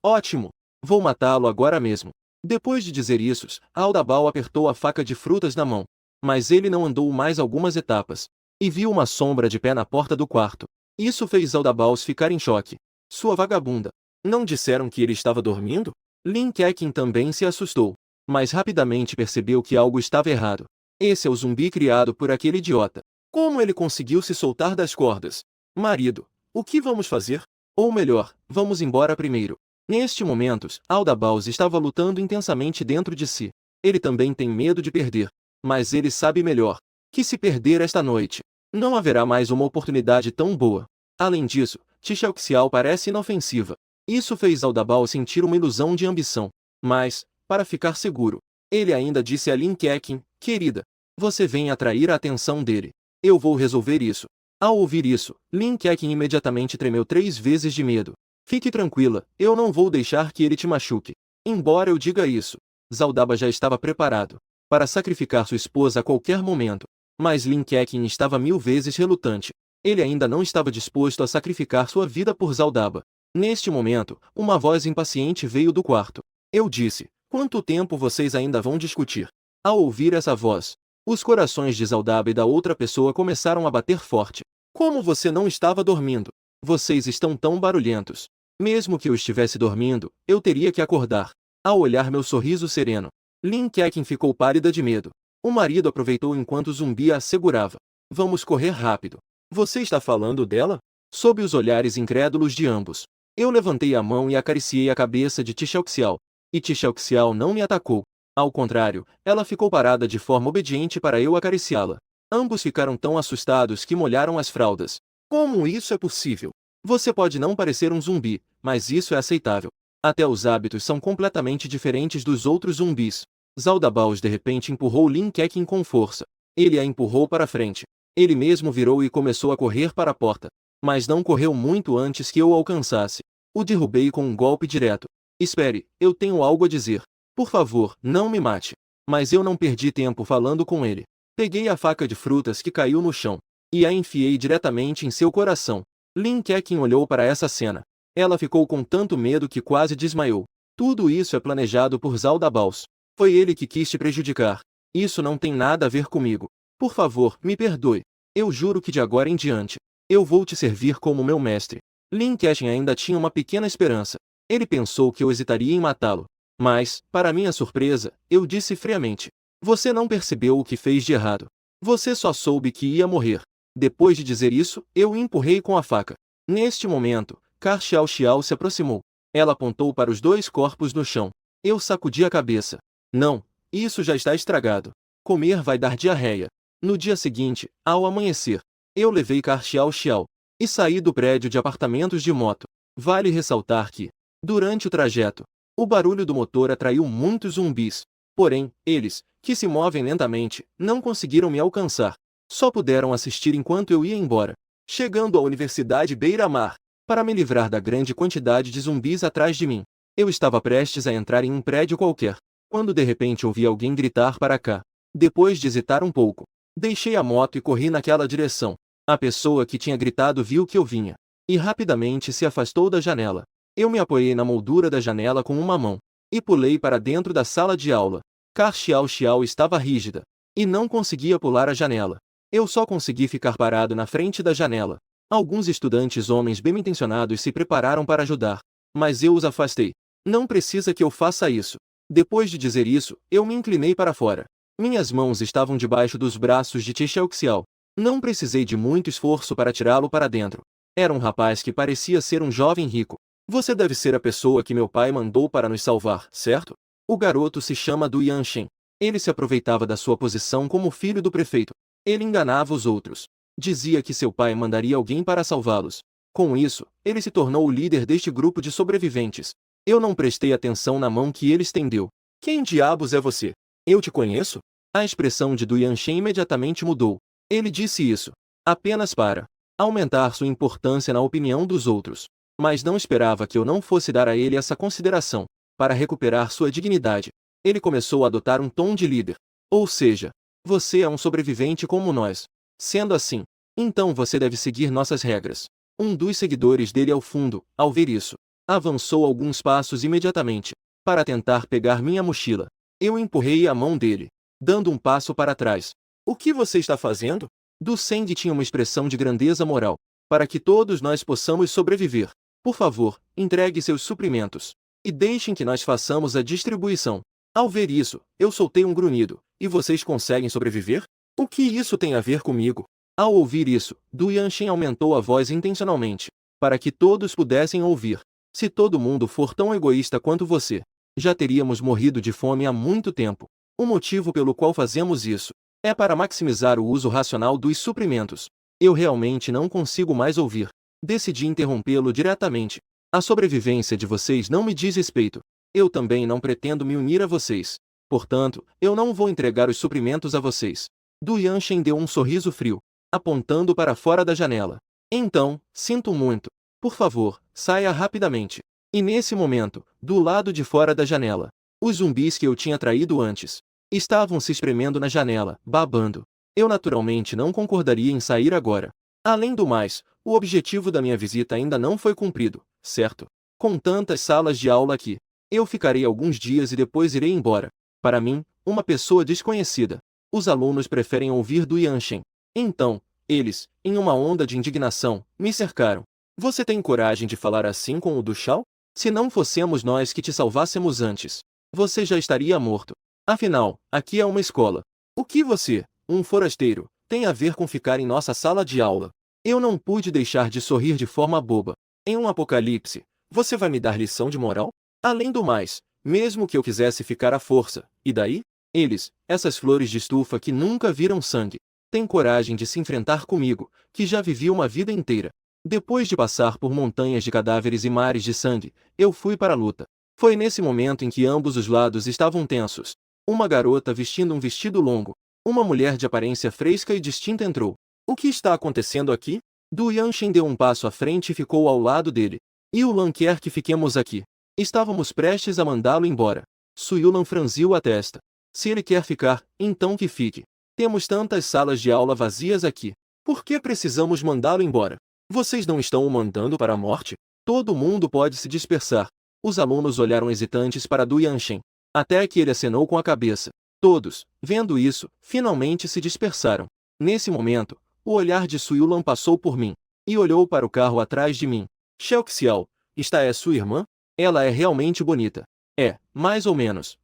Ótimo! Vou matá-lo agora mesmo. Depois de dizer isso, Aldaba apertou a faca de frutas na mão. Mas ele não andou mais algumas etapas. E viu uma sombra de pé na porta do quarto. Isso fez Aldaba ficar em choque. Sua vagabunda. Não disseram que ele estava dormindo? Lin Keqing também se assustou. mas rapidamente percebeu que algo estava errado. Esse é o zumbi criado por aquele idiota. Como ele conseguiu se soltar das cordas? Marido, o que vamos fazer? Ou melhor, vamos embora primeiro. Neste momento, Aldabaus estava lutando intensamente dentro de si. Ele também tem medo de perder. Mas ele sabe melhor que se perder esta noite, não haverá mais uma oportunidade tão boa. Além disso, Xiao parece inofensiva. Isso fez Aldabao sentir uma ilusão de ambição. Mas, para ficar seguro, ele ainda disse a Lin Keqing, querida, você vem atrair a atenção dele. Eu vou resolver isso. Ao ouvir isso, Lin Keqing imediatamente tremeu 3 vezes de medo. Fique tranquila, eu não vou deixar que ele te machuque. Embora eu diga isso, Zaldaba já estava preparado para sacrificar sua esposa a qualquer momento. Mas Lin Keqing estava 1000 vezes relutante. Ele ainda não estava disposto a sacrificar sua vida por Zaldaba. Neste momento, uma voz impaciente veio do quarto. Eu disse, quanto tempo vocês ainda vão discutir? Ao ouvir essa voz, os corações de Zaldaba e da outra pessoa começaram a bater forte. Como você não estava dormindo? Vocês estão tão barulhentos. Mesmo que eu estivesse dormindo, eu teria que acordar. Ao olhar meu sorriso sereno, Lin Keqing ficou pálida de medo. O marido aproveitou enquanto o zumbi a segurava. Vamos correr rápido. Você está falando dela? Sob os olhares incrédulos de ambos, eu levantei a mão e acariciei a cabeça de Xiao. E Xiao não me atacou. Ao contrário, ela ficou parada de forma obediente para eu acariciá-la. Ambos ficaram tão assustados que molharam as fraldas. Como isso é possível? Você pode não parecer um zumbi, mas isso é aceitável. Até os hábitos são completamente diferentes dos outros zumbis. Zaldabaos de repente empurrou Lin Keqing com força. Ele a empurrou para frente. Ele mesmo virou e começou a correr para a porta. Mas não correu muito antes que eu o alcançasse. O derrubei com um golpe direto. Espere, eu tenho algo a dizer. Por favor, não me mate. Mas eu não perdi tempo falando com ele. Peguei a faca de frutas que caiu no chão e a enfiei diretamente em seu coração. Lin Keqing olhou para essa cena. Ela ficou com tanto medo que quase desmaiou. Tudo isso é planejado por Zaldabaos. Foi ele que quis te prejudicar. Isso não tem nada a ver comigo. Por favor, me perdoe. Eu juro que de agora em diante, eu vou te servir como meu mestre. Lin Keqing ainda tinha uma pequena esperança. Ele pensou que eu hesitaria em matá-lo. Mas, para minha surpresa, eu disse friamente. Você não percebeu o que fez de errado. Você só soube que ia morrer. Depois de dizer isso, eu o empurrei com a faca. Neste momento, Xiao se aproximou. Ela apontou para os 2 corpos no chão. Eu sacudi a cabeça. Não, isso já está estragado. Comer vai dar diarreia. No dia seguinte, ao amanhecer, eu levei Xiao e saí do prédio de apartamentos de moto. Vale ressaltar que, durante o trajeto, o barulho do motor atraiu muitos zumbis. Porém, eles, que se movem lentamente, não conseguiram me alcançar. Só puderam assistir enquanto eu ia embora. Chegando à Universidade Beira-Mar, para me livrar da grande quantidade de zumbis atrás de mim, eu estava prestes a entrar em um prédio qualquer, quando de repente ouvi alguém gritar para cá. Depois de hesitar um pouco, deixei a moto e corri naquela direção. A pessoa que tinha gritado viu que eu vinha, e rapidamente se afastou da janela. Eu me apoiei na moldura da janela com uma mão, e pulei para dentro da sala de aula. Xiao estava rígida, e não conseguia pular a janela. Eu só consegui ficar parado na frente da janela. Alguns estudantes homens bem-intencionados se prepararam para ajudar, mas eu os afastei. Não precisa que eu faça isso. Depois de dizer isso, eu me inclinei para fora. Minhas mãos estavam debaixo dos braços de Xiao. Não precisei de muito esforço para tirá-lo para dentro. Era um rapaz que parecia ser um jovem rico. Você deve ser a pessoa que meu pai mandou para nos salvar, certo? O garoto se chama Du Yanshen. Ele se aproveitava da sua posição como filho do prefeito. Ele enganava os outros. Dizia que seu pai mandaria alguém para salvá-los. Com isso, ele se tornou o líder deste grupo de sobreviventes. Eu não prestei atenção na mão que ele estendeu. Quem diabos é você? Eu te conheço? A expressão de Du Yanshen imediatamente mudou. Ele disse isso apenas para aumentar sua importância na opinião dos outros. Mas não esperava que eu não fosse dar a ele essa consideração. Para recuperar sua dignidade, ele começou a adotar um tom de líder. Ou seja, você é um sobrevivente como nós. Sendo assim, então você deve seguir nossas regras. Um dos seguidores dele ao fundo, ao ver isso, avançou alguns passos imediatamente, para tentar pegar minha mochila. Eu empurrei a mão dele, dando um passo para trás. O que você está fazendo? Du Seng tinha uma expressão de grandeza moral. Para que todos nós possamos sobreviver, por favor, entregue seus suprimentos. E deixem que nós façamos a distribuição. Ao ver isso, eu soltei um grunhido. E vocês conseguem sobreviver? O que isso tem a ver comigo? Ao ouvir isso, Du Yanshen aumentou a voz intencionalmente, para que todos pudessem ouvir. Se todo mundo for tão egoísta quanto você, já teríamos morrido de fome há muito tempo. O motivo pelo qual fazemos isso é para maximizar o uso racional dos suprimentos. Eu realmente não consigo mais ouvir. Decidi interrompê-lo diretamente. A sobrevivência de vocês não me diz respeito. Eu também não pretendo me unir a vocês. Portanto, eu não vou entregar os suprimentos a vocês. Du Yanshen deu um sorriso frio, apontando para fora da janela. Então, sinto muito. Por favor, saia rapidamente. E nesse momento, do lado de fora da janela, os zumbis que eu tinha traído antes estavam se espremendo na janela, babando. Eu naturalmente não concordaria em sair agora. Além do mais, o objetivo da minha visita ainda não foi cumprido, certo? Com tantas salas de aula aqui, eu ficarei alguns dias e depois irei embora. Para mim, uma pessoa desconhecida. Os alunos preferem ouvir Du Yanshen. Então, eles, em uma onda de indignação, me cercaram. Você tem coragem de falar assim com o Du Shao? Se não fossemos nós que te salvássemos antes, você já estaria morto. Afinal, aqui é uma escola. O que você, um forasteiro, tem a ver com ficar em nossa sala de aula? Eu não pude deixar de sorrir de forma boba. Em um apocalipse, você vai me dar lição de moral? Além do mais, mesmo que eu quisesse ficar à força, e daí? Eles, essas flores de estufa que nunca viram sangue, têm coragem de se enfrentar comigo, que já vivi uma vida inteira. Depois de passar por montanhas de cadáveres e mares de sangue, eu fui para a luta. Foi nesse momento em que ambos os lados estavam tensos. Uma garota vestindo um vestido longo, uma mulher de aparência fresca e distinta entrou. O que está acontecendo aqui? Du Yanshen deu um passo à frente e ficou ao lado dele. Yulan quer que fiquemos aqui. Estávamos prestes a mandá-lo embora. Suyulan franziu a testa. Se ele quer ficar, então que fique. Temos tantas salas de aula vazias aqui. Por que precisamos mandá-lo embora? Vocês não estão o mandando para a morte? Todo mundo pode se dispersar. Os alunos olharam hesitantes para Du Yanshen, até que ele acenou com a cabeça. Todos, vendo isso, finalmente se dispersaram. Nesse momento, o olhar de Suyulan passou por mim, e olhou para o carro atrás de mim. Xiao, esta é sua irmã? Ela é realmente bonita. É, mais ou menos.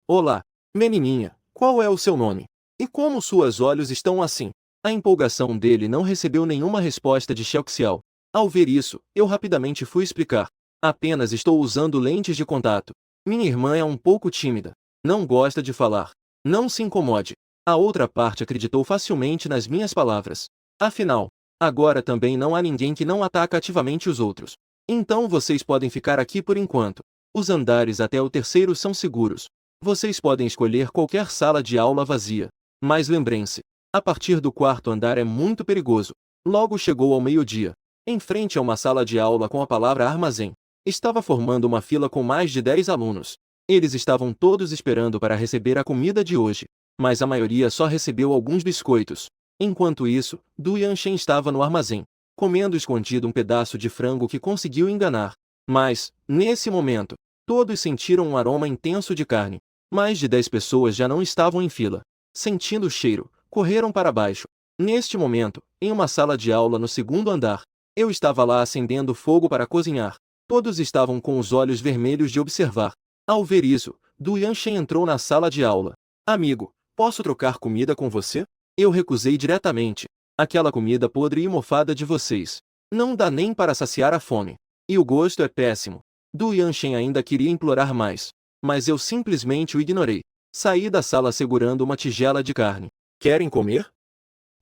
Olá, menininha, qual é o seu nome? E como seus olhos estão assim? A empolgação dele não recebeu nenhuma resposta de Xiao. Ao ver isso, eu rapidamente fui explicar. Apenas estou usando lentes de contato. Minha irmã é um pouco tímida. Não gosta de falar. Não se incomode. A outra parte acreditou facilmente nas minhas palavras. Afinal, agora também não há ninguém que não ataca ativamente os outros. Então vocês podem ficar aqui por enquanto. Os andares até o terceiro são seguros. Vocês podem escolher qualquer sala de aula vazia. Mas lembrem-se, a partir do quarto andar é muito perigoso. Logo chegou ao meio-dia. Em frente a uma sala de aula com a palavra armazém, estava formando uma fila com mais de 10 alunos. Eles estavam todos esperando para receber a comida de hoje, mas a maioria só recebeu alguns biscoitos. Enquanto isso, Du Yanshen estava no armazém, comendo escondido um pedaço de frango que conseguiu enganar. Mas, nesse momento, todos sentiram um aroma intenso de carne. Mais de 10 pessoas já não estavam em fila. Sentindo o cheiro, correram para baixo. Neste momento, em uma sala de aula no segundo andar, eu estava lá acendendo fogo para cozinhar. Todos estavam com os olhos vermelhos de observar. Ao ver isso, Du Yanshen entrou na sala de aula. Amigo, posso trocar comida com você? Eu recusei diretamente. Aquela comida podre e mofada de vocês. Não dá nem para saciar a fome. E o gosto é péssimo. Du Yanshen ainda queria implorar mais. Mas eu simplesmente o ignorei. Saí da sala segurando uma tigela de carne. Querem comer?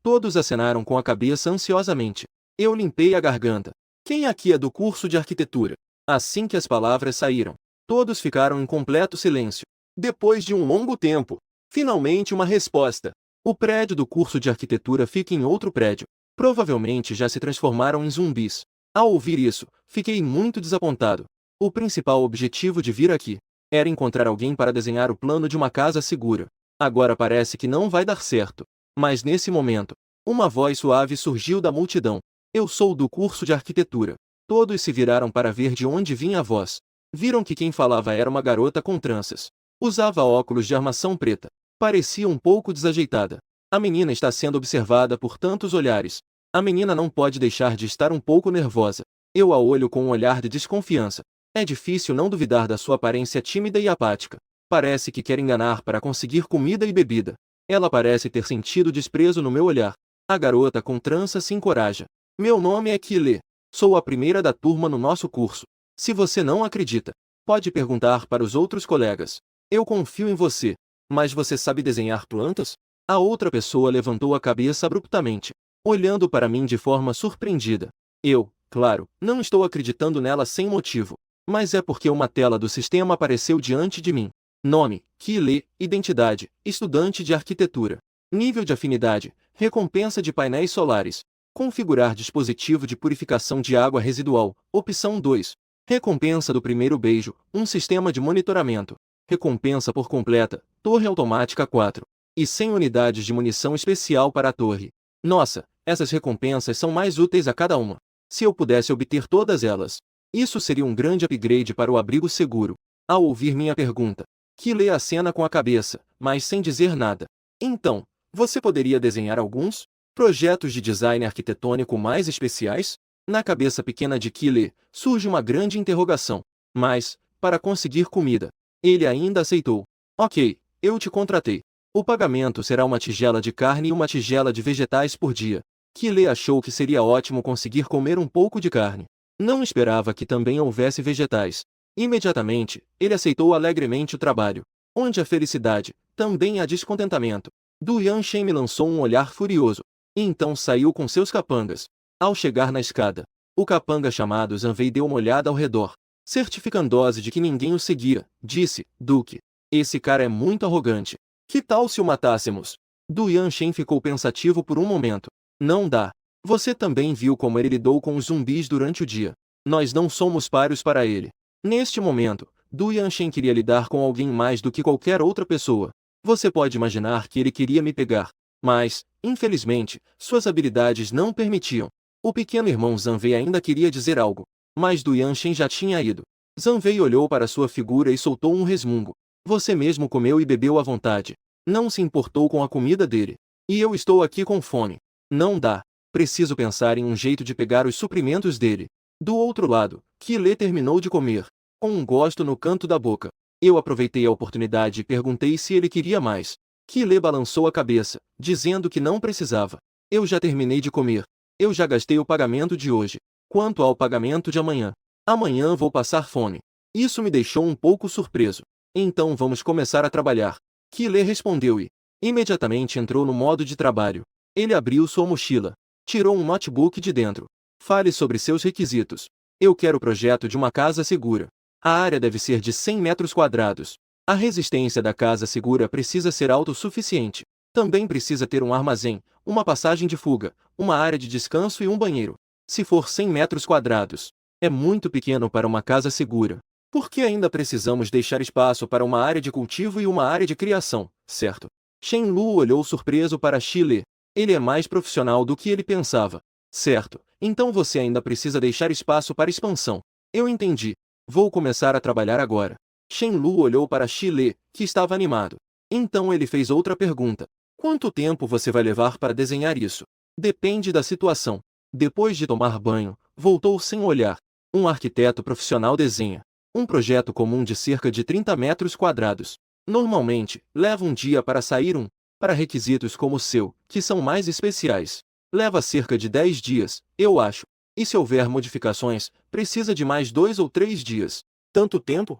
Todos acenaram com a cabeça ansiosamente. Eu limpei a garganta. Quem aqui é do curso de arquitetura? Assim que as palavras saíram, todos ficaram em completo silêncio. Depois de um longo tempo, finalmente uma resposta. O prédio do curso de arquitetura fica em outro prédio. Provavelmente já se transformaram em zumbis. Ao ouvir isso, fiquei muito desapontado. O principal objetivo de vir aqui era encontrar alguém para desenhar o plano de uma casa segura. Agora parece que não vai dar certo. Mas nesse momento, uma voz suave surgiu da multidão. Eu sou do curso de arquitetura. Todos se viraram para ver de onde vinha a voz. Viram que quem falava era uma garota com tranças. Usava óculos de armação preta. Parecia um pouco desajeitada. A menina está sendo observada por tantos olhares. A menina não pode deixar de estar um pouco nervosa. Eu a olho com um olhar de desconfiança. É difícil não duvidar da sua aparência tímida e apática. Parece que quer enganar para conseguir comida e bebida. Ela parece ter sentido desprezo no meu olhar. A garota com trança se encoraja. Meu nome é Kile. Sou a primeira da turma no nosso curso. Se você não acredita, pode perguntar para os outros colegas. Eu confio em você. Mas você sabe desenhar plantas? A outra pessoa levantou a cabeça abruptamente, olhando para mim de forma surpreendida. Eu, claro, não estou acreditando nela sem motivo. Mas é porque uma tela do sistema apareceu diante de mim. Nome, Kile, identidade, estudante de arquitetura. Nível de afinidade, recompensa de painéis solares. Configurar dispositivo de purificação de água residual, opção 2. Recompensa do primeiro beijo, um sistema de monitoramento. Recompensa por completa, torre automática 4. E 100 unidades de munição especial para a torre. Nossa, essas recompensas são mais úteis a cada uma. Se eu pudesse obter todas elas, isso seria um grande upgrade para o abrigo seguro. Ao ouvir minha pergunta, Kile acena com a cabeça, mas sem dizer nada. Então, você poderia desenhar alguns projetos de design arquitetônico mais especiais? Na cabeça pequena de Kile, surge uma grande interrogação. Mas, para conseguir comida, ele ainda aceitou. Ok, eu te contratei. O pagamento será uma tigela de carne e uma tigela de vegetais por dia. Kile achou que seria ótimo conseguir comer um pouco de carne. Não esperava que também houvesse vegetais. Imediatamente, ele aceitou alegremente o trabalho. Onde há felicidade, também há descontentamento. Du Yanshen me lançou um olhar furioso. E então saiu com seus capangas. Ao chegar na escada, o capanga chamado Zanvei deu uma olhada ao redor, certificando-se de que ninguém o seguia. Disse, Duque, esse cara é muito arrogante. Que tal se o matássemos? Du Yanshen ficou pensativo por um momento. Não dá. Você também viu como ele lidou com os zumbis durante o dia. Nós não somos páreos para ele. Neste momento, Du Yanshen queria lidar com alguém mais do que qualquer outra pessoa. Você pode imaginar que ele queria me pegar. Mas, infelizmente, suas habilidades não permitiam. O pequeno irmão Zanvei ainda queria dizer algo, mas Du Yanshen já tinha ido. Zanvei olhou para sua figura e soltou um resmungo. Você mesmo comeu e bebeu à vontade. Não se importou com a comida dele. E eu estou aqui com fome. Não dá. Preciso pensar em um jeito de pegar os suprimentos dele. Do outro lado, Kile terminou de comer, com um gosto no canto da boca. Eu aproveitei a oportunidade e perguntei se ele queria mais. Kile balançou a cabeça, dizendo que não precisava. Eu já terminei de comer. Eu já gastei o pagamento de hoje. Quanto ao pagamento de amanhã? Amanhã vou passar fome. Isso me deixou um pouco surpreso. Então vamos começar a trabalhar. Kile respondeu e, imediatamente entrou no modo de trabalho. Ele abriu sua mochila. Tirou um notebook de dentro. Fale sobre seus requisitos. Eu quero o projeto de uma casa segura. A área deve ser de 100 metros quadrados. A resistência da casa segura precisa ser autossuficiente. Também precisa ter um armazém, uma passagem de fuga, uma área de descanso e um banheiro. Se for 100 metros quadrados, é muito pequeno para uma casa segura. Porque ainda precisamos deixar espaço para uma área de cultivo e uma área de criação, certo? Shen Lu olhou surpreso para Chile. Ele é mais profissional do que ele pensava. Certo, então você ainda precisa deixar espaço para expansão. Eu entendi. Vou começar a trabalhar agora. Shen Lu olhou para Chile, que estava animado. Então ele fez outra pergunta. Quanto tempo você vai levar para desenhar isso? Depende da situação. Depois de tomar banho, voltou sem olhar. Um arquiteto profissional desenha um projeto comum de cerca de 30 metros quadrados. Normalmente, leva um dia para sair um. Para requisitos como o seu, que são mais especiais, leva cerca de 10 dias, eu acho. E se houver modificações, precisa de mais 2 ou 3 dias. Tanto tempo?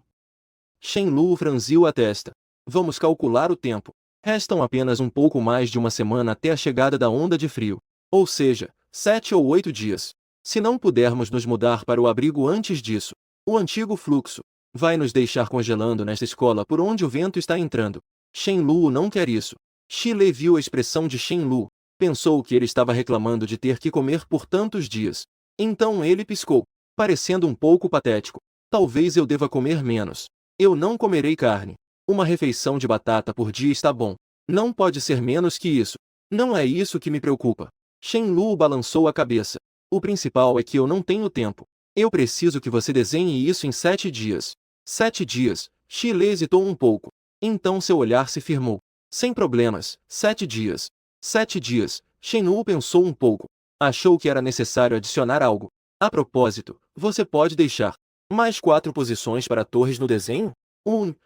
Shen Lu franziu a testa. Vamos calcular o tempo. Restam apenas um pouco mais de uma semana até a chegada da onda de frio. Ou seja, 7 ou 8 dias. Se não pudermos nos mudar para o abrigo antes disso, o antigo fluxo vai nos deixar congelando nesta escola por onde o vento está entrando. Shen Lu não quer isso. Chile viu a expressão de Shen Lu. Pensou que ele estava reclamando de ter que comer por tantos dias. Então ele piscou, parecendo um pouco patético. Talvez eu deva comer menos. Eu não comerei carne. Uma refeição de batata por dia está bom. Não pode ser menos que isso. Não é isso que me preocupa. Shen Lu balançou a cabeça. O principal é que eu não tenho tempo. Eu preciso que você desenhe isso em 7 dias. 7 dias. Chile hesitou um pouco. Então seu olhar se firmou. Sem problemas, 7 dias. 7 dias. Shen Lu pensou um pouco. Achou que era necessário adicionar algo. A propósito, você pode deixar mais 4 posições para torres no desenho?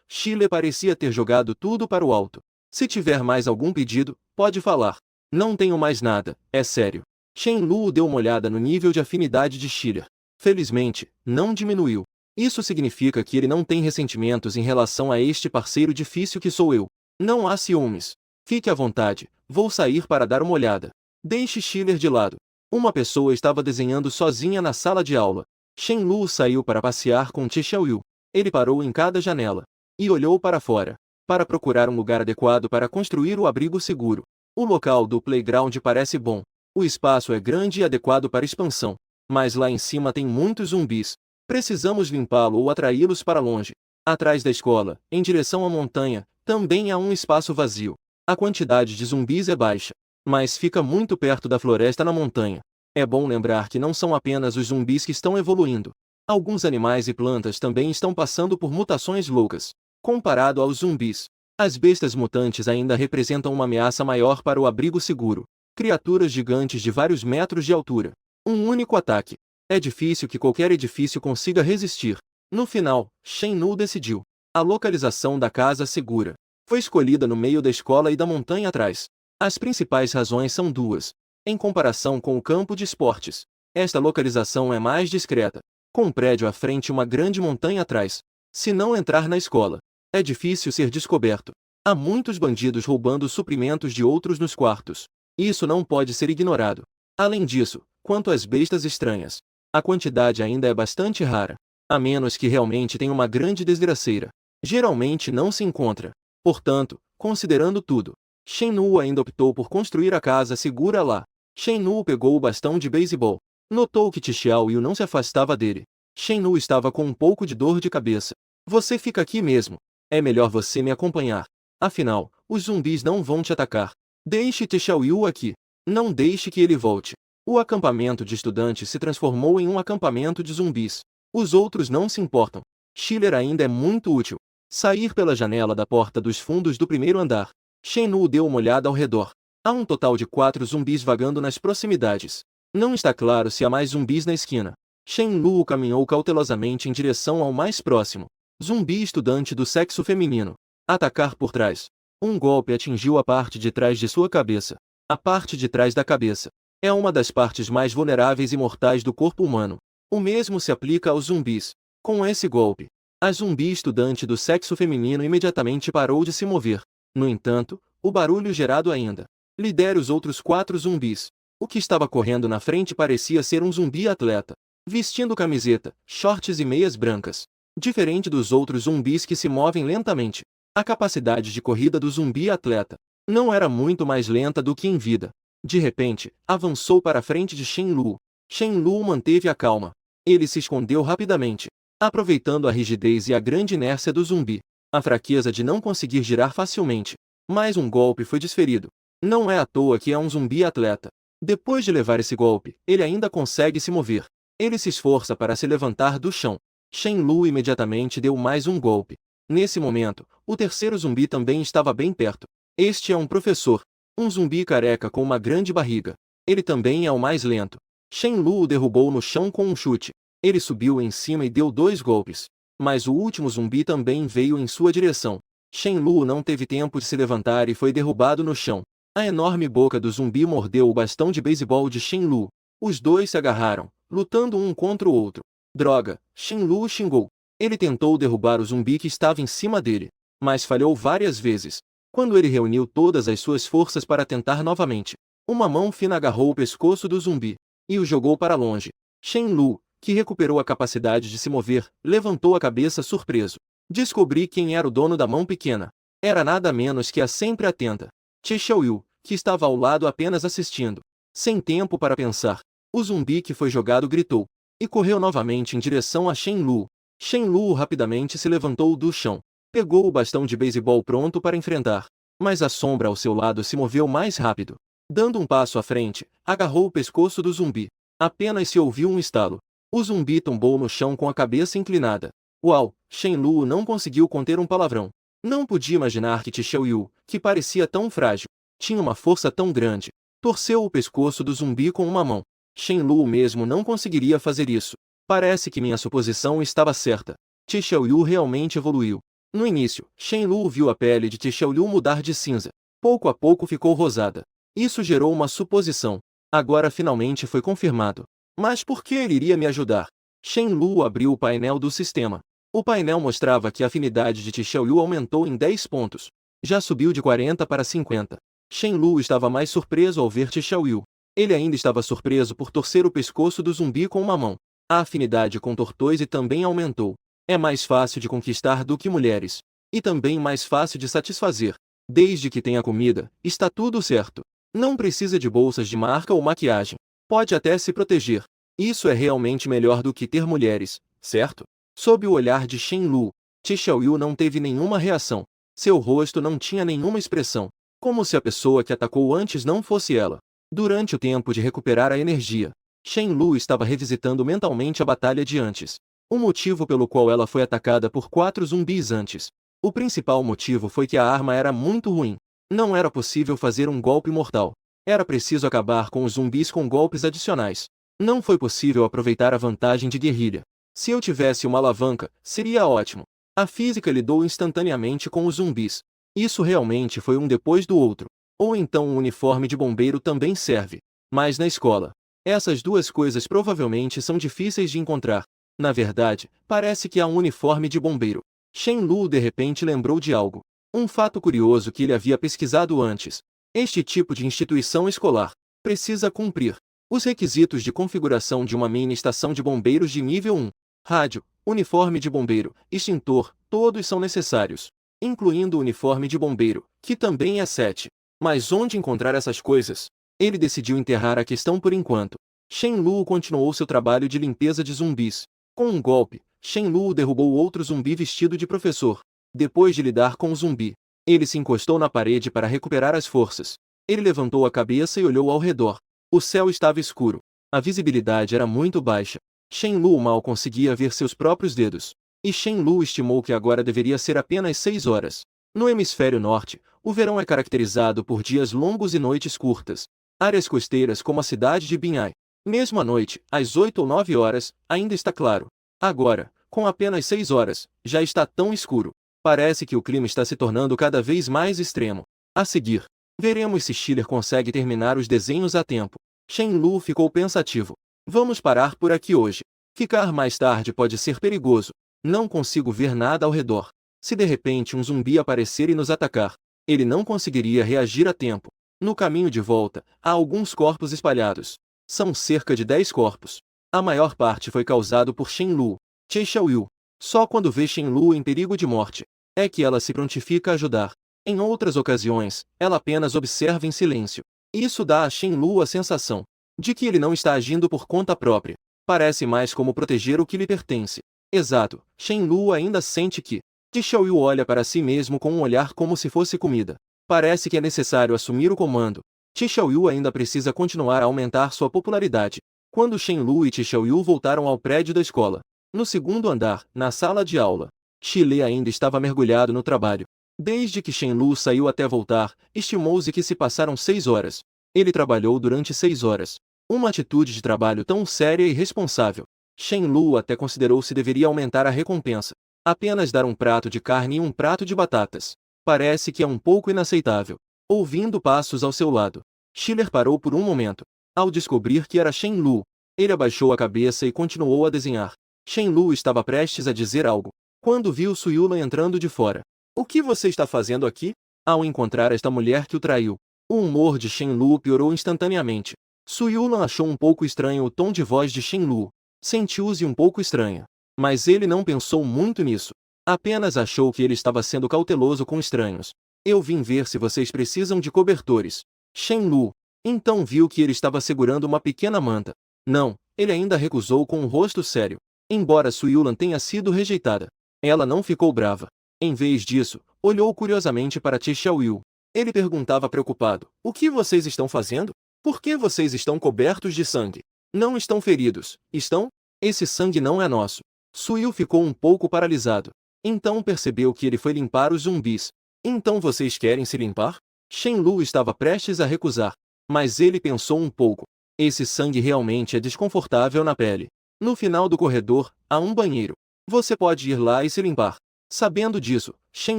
Schiller parecia ter jogado tudo para o alto. Se tiver mais algum pedido, pode falar. Não tenho mais nada, é sério. Shen Luo deu uma olhada no nível de afinidade de Schiller. Felizmente, não diminuiu. Isso significa que ele não tem ressentimentos em relação a este parceiro difícil que sou eu. Não há ciúmes. Fique à vontade, vou sair para dar uma olhada. Deixe Schiller de lado. Uma pessoa estava desenhando sozinha na sala de aula. Shen Luo saiu para passear com Xiaoyu. Ele parou em cada janela e olhou para fora, para procurar um lugar adequado para construir o abrigo seguro. O local do playground parece bom. O espaço é grande e adequado para expansão. Mas lá em cima tem muitos zumbis. Precisamos limpá-lo ou atraí-los para longe. Atrás da escola, em direção à montanha, também há um espaço vazio. A quantidade de zumbis é baixa, mas fica muito perto da floresta na montanha. É bom lembrar que não são apenas os zumbis que estão evoluindo. Alguns animais e plantas também estão passando por mutações loucas. Comparado aos zumbis, as bestas mutantes ainda representam uma ameaça maior para o abrigo seguro. Criaturas gigantes de vários metros de altura. Um único ataque. É difícil que qualquer edifício consiga resistir. No final, Shen Luo decidiu. A localização da casa segura foi escolhida no meio da escola e da montanha atrás. As principais razões são duas. Em comparação com o campo de esportes, esta localização é mais discreta. Com um prédio à frente e uma grande montanha atrás. Se não entrar na escola, é difícil ser descoberto. Há muitos bandidos roubando suprimentos de outros nos quartos. Isso não pode ser ignorado. Além disso, quanto às bestas estranhas, a quantidade ainda é bastante rara. A menos que realmente tenha uma grande desgraceira. Geralmente não se encontra. Portanto, considerando tudo, Shen Luo ainda optou por construir a casa segura lá. Shen Luo pegou o bastão de beisebol. Notou que Xiaoyu não se afastava dele. Shen Luo estava com um pouco de dor de cabeça. Você fica aqui mesmo. É melhor você me acompanhar. Afinal, os zumbis não vão te atacar. Deixe Xiaoyu aqui. Não deixe que ele volte. O acampamento de estudantes se transformou em um acampamento de zumbis. Os outros não se importam. Schiller ainda é muito útil. Sair pela janela da porta dos fundos do primeiro andar. Shen Luo deu uma olhada ao redor. Há um total de 4 zumbis vagando nas proximidades. Não está claro se há mais zumbis na esquina. Shen Luo caminhou cautelosamente em direção ao mais próximo. Zumbi estudante do sexo feminino. Atacar por trás. Um golpe atingiu a parte de trás de sua cabeça. A parte de trás da cabeça é uma das partes mais vulneráveis e mortais do corpo humano. O mesmo se aplica aos zumbis. Com esse golpe, a zumbi estudante do sexo feminino imediatamente parou de se mover. No entanto, o barulho gerado ainda lidera os outros 4 zumbis. O que estava correndo na frente parecia ser um zumbi atleta, vestindo camiseta, shorts e meias brancas. Diferente dos outros zumbis que se movem lentamente, a capacidade de corrida do zumbi atleta não era muito mais lenta do que em vida. De repente, avançou para a frente de Shen Luo. Shen Luo manteve a calma. Ele se escondeu rapidamente, aproveitando a rigidez e a grande inércia do zumbi, a fraqueza de não conseguir girar facilmente. Mais um golpe foi desferido. Não é à toa que é um zumbi atleta. Depois de levar esse golpe, ele ainda consegue se mover. Ele se esforça para se levantar do chão. Shen Luo imediatamente deu mais um golpe. Nesse momento, o terceiro zumbi também estava bem perto. Este é um professor. Um zumbi careca com uma grande barriga. Ele também é o mais lento. Shen Luo o derrubou no chão com um chute. Ele subiu em cima e deu 2 golpes. Mas o último zumbi também veio em sua direção. Shen Luo não teve tempo de se levantar e foi derrubado no chão. A enorme boca do zumbi mordeu o bastão de beisebol de Shen Luo. Os dois se agarraram, lutando um contra o outro. Droga! Shen Luo xingou. Ele tentou derrubar o zumbi que estava em cima dele, mas falhou várias vezes. Quando ele reuniu todas as suas forças para tentar novamente, uma mão fina agarrou o pescoço do zumbi e o jogou para longe. Shen Luo, que recuperou a capacidade de se mover, levantou a cabeça surpreso. Descobri quem era o dono da mão pequena. Era nada menos que a sempre atenta Xiaoyu, que estava ao lado apenas assistindo. Sem tempo para pensar, o zumbi que foi jogado gritou e correu novamente em direção a Shen Luo. Shen Luo rapidamente se levantou do chão. Pegou o bastão de beisebol pronto para enfrentar, mas a sombra ao seu lado se moveu mais rápido. Dando um passo à frente, agarrou o pescoço do zumbi. Apenas se ouviu um estalo. O zumbi tombou no chão com a cabeça inclinada. Uau! Shen Luo não conseguiu conter um palavrão. Não podia imaginar que Xiaoyu, que parecia tão frágil, tinha uma força tão grande. Torceu o pescoço do zumbi com uma mão. Shen Luo mesmo não conseguiria fazer isso. Parece que minha suposição estava certa. Xiaoyu realmente evoluiu. No início, Shen Lu viu a pele de Xiaoliu mudar de cinza. Pouco a pouco ficou rosada. Isso gerou uma suposição. Agora finalmente foi confirmado. Mas por que ele iria me ajudar? Shen Lu abriu o painel do sistema. O painel mostrava que a afinidade de Xiaoliu aumentou em 10 pontos. Já subiu de 40 para 50. Shen Lu estava mais surpreso ao ver Xiaoliu. Ele ainda estava surpreso por torcer o pescoço do zumbi com uma mão. A afinidade com Tortoise também aumentou. É mais fácil de conquistar do que mulheres. E também mais fácil de satisfazer. Desde que tenha comida, está tudo certo. Não precisa de bolsas de marca ou maquiagem. Pode até se proteger. Isso é realmente melhor do que ter mulheres, certo? Sob o olhar de Shen Lu, Xiaoliu não teve nenhuma reação. Seu rosto não tinha nenhuma expressão. Como se a pessoa que atacou antes não fosse ela. Durante o tempo de recuperar a energia, Shen Lu estava revisitando mentalmente a batalha de antes. O motivo pelo qual ela foi atacada por 4 zumbis antes. O principal motivo foi que a arma era muito ruim. Não era possível fazer um golpe mortal. Era preciso acabar com os zumbis com golpes adicionais. Não foi possível aproveitar a vantagem de guerrilha. Se eu tivesse uma alavanca, seria ótimo. A física lidou instantaneamente com os zumbis. Isso realmente foi um depois do outro. Ou então um uniforme de bombeiro também serve. Mas na escola, essas duas coisas provavelmente são difíceis de encontrar. Na verdade, parece que há um uniforme de bombeiro. Shen Lu de repente lembrou de algo. Um fato curioso que ele havia pesquisado antes. Este tipo de instituição escolar precisa cumprir os requisitos de configuração de uma mini estação de bombeiros de nível 1. Rádio, uniforme de bombeiro, extintor, todos são necessários. Incluindo o uniforme de bombeiro, que também é 7. Mas onde encontrar essas coisas? Ele decidiu enterrar a questão por enquanto. Shen Lu continuou seu trabalho de limpeza de zumbis. Com um golpe, Shen Lu derrubou outro zumbi vestido de professor. Depois de lidar com o zumbi, ele se encostou na parede para recuperar as forças. Ele levantou a cabeça e olhou ao redor. O céu estava escuro. A visibilidade era muito baixa. Shen Lu mal conseguia ver seus próprios dedos. E Shen Lu estimou que agora deveria ser apenas 6 horas. No hemisfério norte, o verão é caracterizado por dias longos e noites curtas. Áreas costeiras como a cidade de Binhai. Mesmo à noite, às 8 ou 9 horas, ainda está claro. Agora, com apenas 6 horas, já está tão escuro. Parece que o clima está se tornando cada vez mais extremo. A seguir, veremos se Schiller consegue terminar os desenhos a tempo. Shen Lu ficou pensativo. Vamos parar por aqui hoje. Ficar mais tarde pode ser perigoso. Não consigo ver nada ao redor. Se de repente um zumbi aparecer e nos atacar, ele não conseguiria reagir a tempo. No caminho de volta, há alguns corpos espalhados. São cerca de 10 corpos. A maior parte foi causado por Shen Lu. Xiaoliu. Só quando vê Shen Lu em perigo de morte, é que ela se prontifica a ajudar. Em outras ocasiões, ela apenas observa em silêncio. Isso dá a Shen Lu a sensação de que ele não está agindo por conta própria. Parece mais como proteger o que lhe pertence. Exato, Shen Lu ainda sente que Xiaoliu olha para si mesmo com um olhar como se fosse comida. Parece que é necessário assumir o comando. Xiaoliu ainda precisa continuar a aumentar sua popularidade. Quando Shen Lu e Xiaoliu voltaram ao prédio da escola, no segundo andar, na sala de aula, Chile ainda estava mergulhado no trabalho. Desde que Shen Lu saiu até voltar, estimou-se que se passaram 6 horas. Ele trabalhou durante 6 horas. Uma atitude de trabalho tão séria e responsável. Shen Lu até considerou se deveria aumentar a recompensa. Apenas dar um prato de carne e um prato de batatas. Parece que é um pouco inaceitável. Ouvindo passos ao seu lado, Schiller parou por um momento. Ao descobrir que era Shen Lu, ele abaixou a cabeça e continuou a desenhar. Shen Lu estava prestes a dizer algo, quando viu Su Yulan entrando de fora. O que você está fazendo aqui? Ao encontrar esta mulher que o traiu, o humor de Shen Lu piorou instantaneamente. Su Yulan achou um pouco estranho o tom de voz de Shen Lu. Sentiu-se um pouco estranha. Mas ele não pensou muito nisso. Apenas achou que ele estava sendo cauteloso com estranhos. Eu vim ver se vocês precisam de cobertores. Shen Lu. Então viu que ele estava segurando uma pequena manta. Não, ele ainda recusou com um rosto sério. Embora Su Yulan tenha sido rejeitada, ela não ficou brava. Em vez disso, olhou curiosamente para Xiaoliu. Ele perguntava preocupado: o que vocês estão fazendo? Por que vocês estão cobertos de sangue? Não estão feridos, estão? Esse sangue não é nosso. Su Yu ficou um pouco paralisado. Então percebeu que ele foi limpar os zumbis. Então vocês querem se limpar? Shen Lu estava prestes a recusar. Mas ele pensou um pouco. Esse sangue realmente é desconfortável na pele. No final do corredor, há um banheiro. Você pode ir lá e se limpar. Sabendo disso, Shen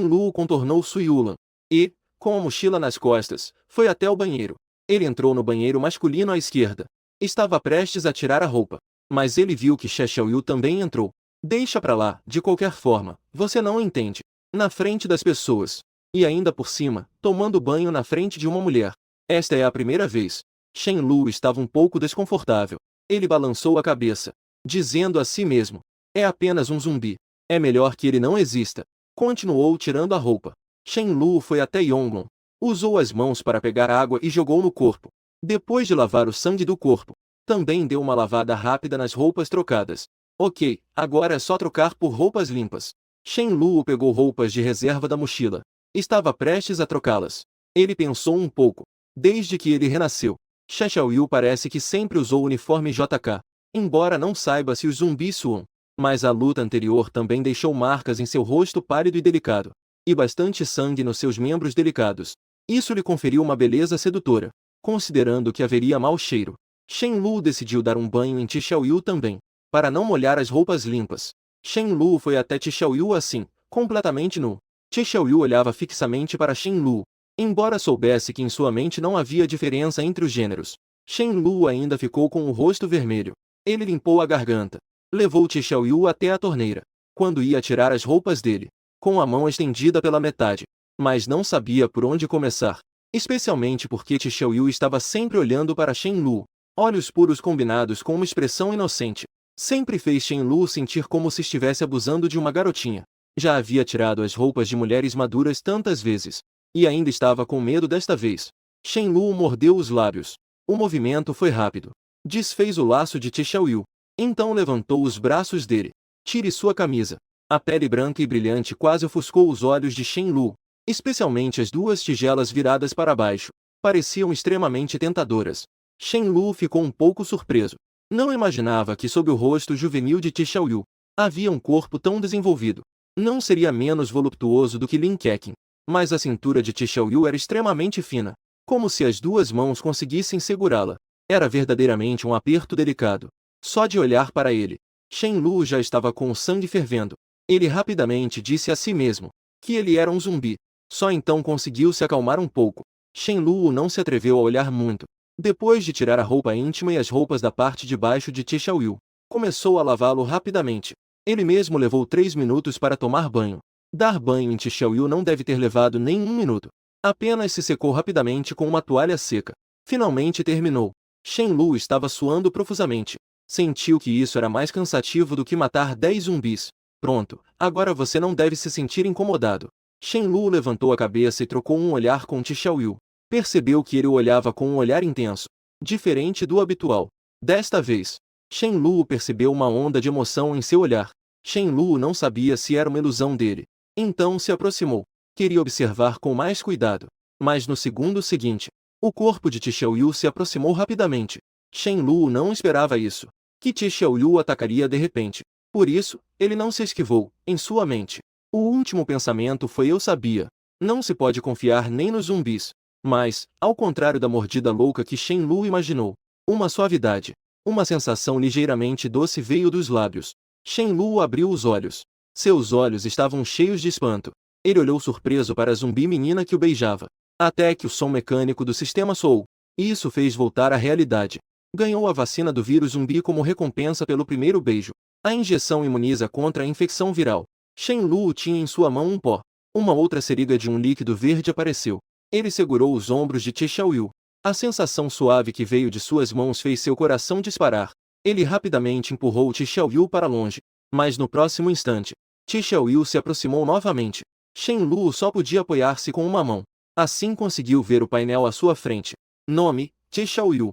Lu contornou Sui Yulan e, com a mochila nas costas, foi até o banheiro. Ele entrou no banheiro masculino à esquerda. Estava prestes a tirar a roupa, mas ele viu que Xie Xiaoyu também entrou. Deixa pra lá, de qualquer forma, você não entende. Na frente das pessoas. E ainda por cima, tomando banho na frente de uma mulher. Esta é a primeira vez. Shen Lu estava um pouco desconfortável. Ele balançou a cabeça, dizendo a si mesmo: é apenas um zumbi. É melhor que ele não exista. Continuou tirando a roupa. Shen Lu foi até Yonglong. Usou as mãos para pegar água e jogou no corpo. Depois de lavar o sangue do corpo, também deu uma lavada rápida nas roupas trocadas. Ok, agora é só trocar por roupas limpas. Shen Lu pegou roupas de reserva da mochila. Estava prestes a trocá-las. Ele pensou um pouco. Desde que ele renasceu, Xie Xiaoyu parece que sempre usou o uniforme JK. Embora não saiba se os zumbis suam. Mas a luta anterior também deixou marcas em seu rosto pálido e delicado. E bastante sangue nos seus membros delicados. Isso lhe conferiu uma beleza sedutora. Considerando que haveria mau cheiro, Shen Lu decidiu dar um banho em Ti Xiaoyu também, para não molhar as roupas limpas. Shen Lu foi até Ti Xiaoyu assim, completamente nu. Ti Xiaoyu olhava fixamente para Shen Lu, embora soubesse que em sua mente não havia diferença entre os gêneros. Shen Lu ainda ficou com o rosto vermelho. Ele limpou a garganta. Levou Ti Xiaoyu até a torneira. Quando ia tirar as roupas dele, com a mão estendida pela metade, mas não sabia por onde começar. Especialmente porque Ti Xiaoyu estava sempre olhando para Shen Lu. Olhos puros combinados com uma expressão inocente. Sempre fez Shen Lu sentir como se estivesse abusando de uma garotinha. Já havia tirado as roupas de mulheres maduras tantas vezes. E ainda estava com medo desta vez. Shen Lu mordeu os lábios. O movimento foi rápido. Desfez o laço de Ti Xiaoyu. Então levantou os braços dele. Tire sua camisa. A pele branca e brilhante quase ofuscou os olhos de Shen Lu. Especialmente as duas tigelas viradas para baixo. Pareciam extremamente tentadoras. Shen Lu ficou um pouco surpreso. Não imaginava que sob o rosto juvenil de Ti Xiaoyu havia um corpo tão desenvolvido. Não seria menos voluptuoso do que Lin Keqing. Mas a cintura de Ti Xiaoyu era extremamente fina. Como se as duas mãos conseguissem segurá-la. Era verdadeiramente um aperto delicado. Só de olhar para ele, Shen Lu já estava com o sangue fervendo. Ele rapidamente disse a si mesmo que ele era um zumbi. Só então conseguiu se acalmar um pouco. Shen Lu não se atreveu a olhar muito. Depois de tirar a roupa íntima e as roupas da parte de baixo de Ti Xiaoyu, começou a lavá-lo rapidamente. Ele mesmo levou 3 minutos para tomar banho. Dar banho em Ti Xiaoyu não deve ter levado nem 1 minuto. Apenas se secou rapidamente com uma toalha seca. Finalmente terminou. Shen Lu estava suando profusamente. Sentiu que isso era mais cansativo do que matar 10 zumbis. Pronto, agora você não deve se sentir incomodado. Shen Lu levantou a cabeça e trocou um olhar com Ti Xiaoyu. Percebeu que ele o olhava com um olhar intenso, diferente do habitual. Desta vez, Shen Lu percebeu uma onda de emoção em seu olhar. Shen Lu não sabia se era uma ilusão dele. Então se aproximou. Queria observar com mais cuidado. Mas no segundo seguinte, o corpo de Ti Xiaoyu se aproximou rapidamente. Shen Lu não esperava isso. Que Ti Xiaoyu atacaria de repente. Por isso, ele não se esquivou, em sua mente. O último pensamento foi: eu sabia. Não se pode confiar nem nos zumbis. Mas, ao contrário da mordida louca que Shen Lu imaginou, uma suavidade, uma sensação ligeiramente doce veio dos lábios. Shen Lu abriu os olhos. Seus olhos estavam cheios de espanto. Ele olhou surpreso para a zumbi menina que o beijava. Até que o som mecânico do sistema soou. E isso fez voltar à realidade. Ganhou a vacina do vírus zumbi como recompensa pelo primeiro beijo. A injeção imuniza contra a infecção viral. Shen Lu tinha em sua mão um pó. Uma outra seringa de um líquido verde apareceu. Ele segurou os ombros de Ti Xiaoyu. A sensação suave que veio de suas mãos fez seu coração disparar. Ele rapidamente empurrou Ti Xiaoyu para longe. Mas no próximo instante, Ti Xiaoyu se aproximou novamente. Shen Lu só podia apoiar-se com uma mão. Assim conseguiu ver o painel à sua frente. Nome: Ti Xiaoyu.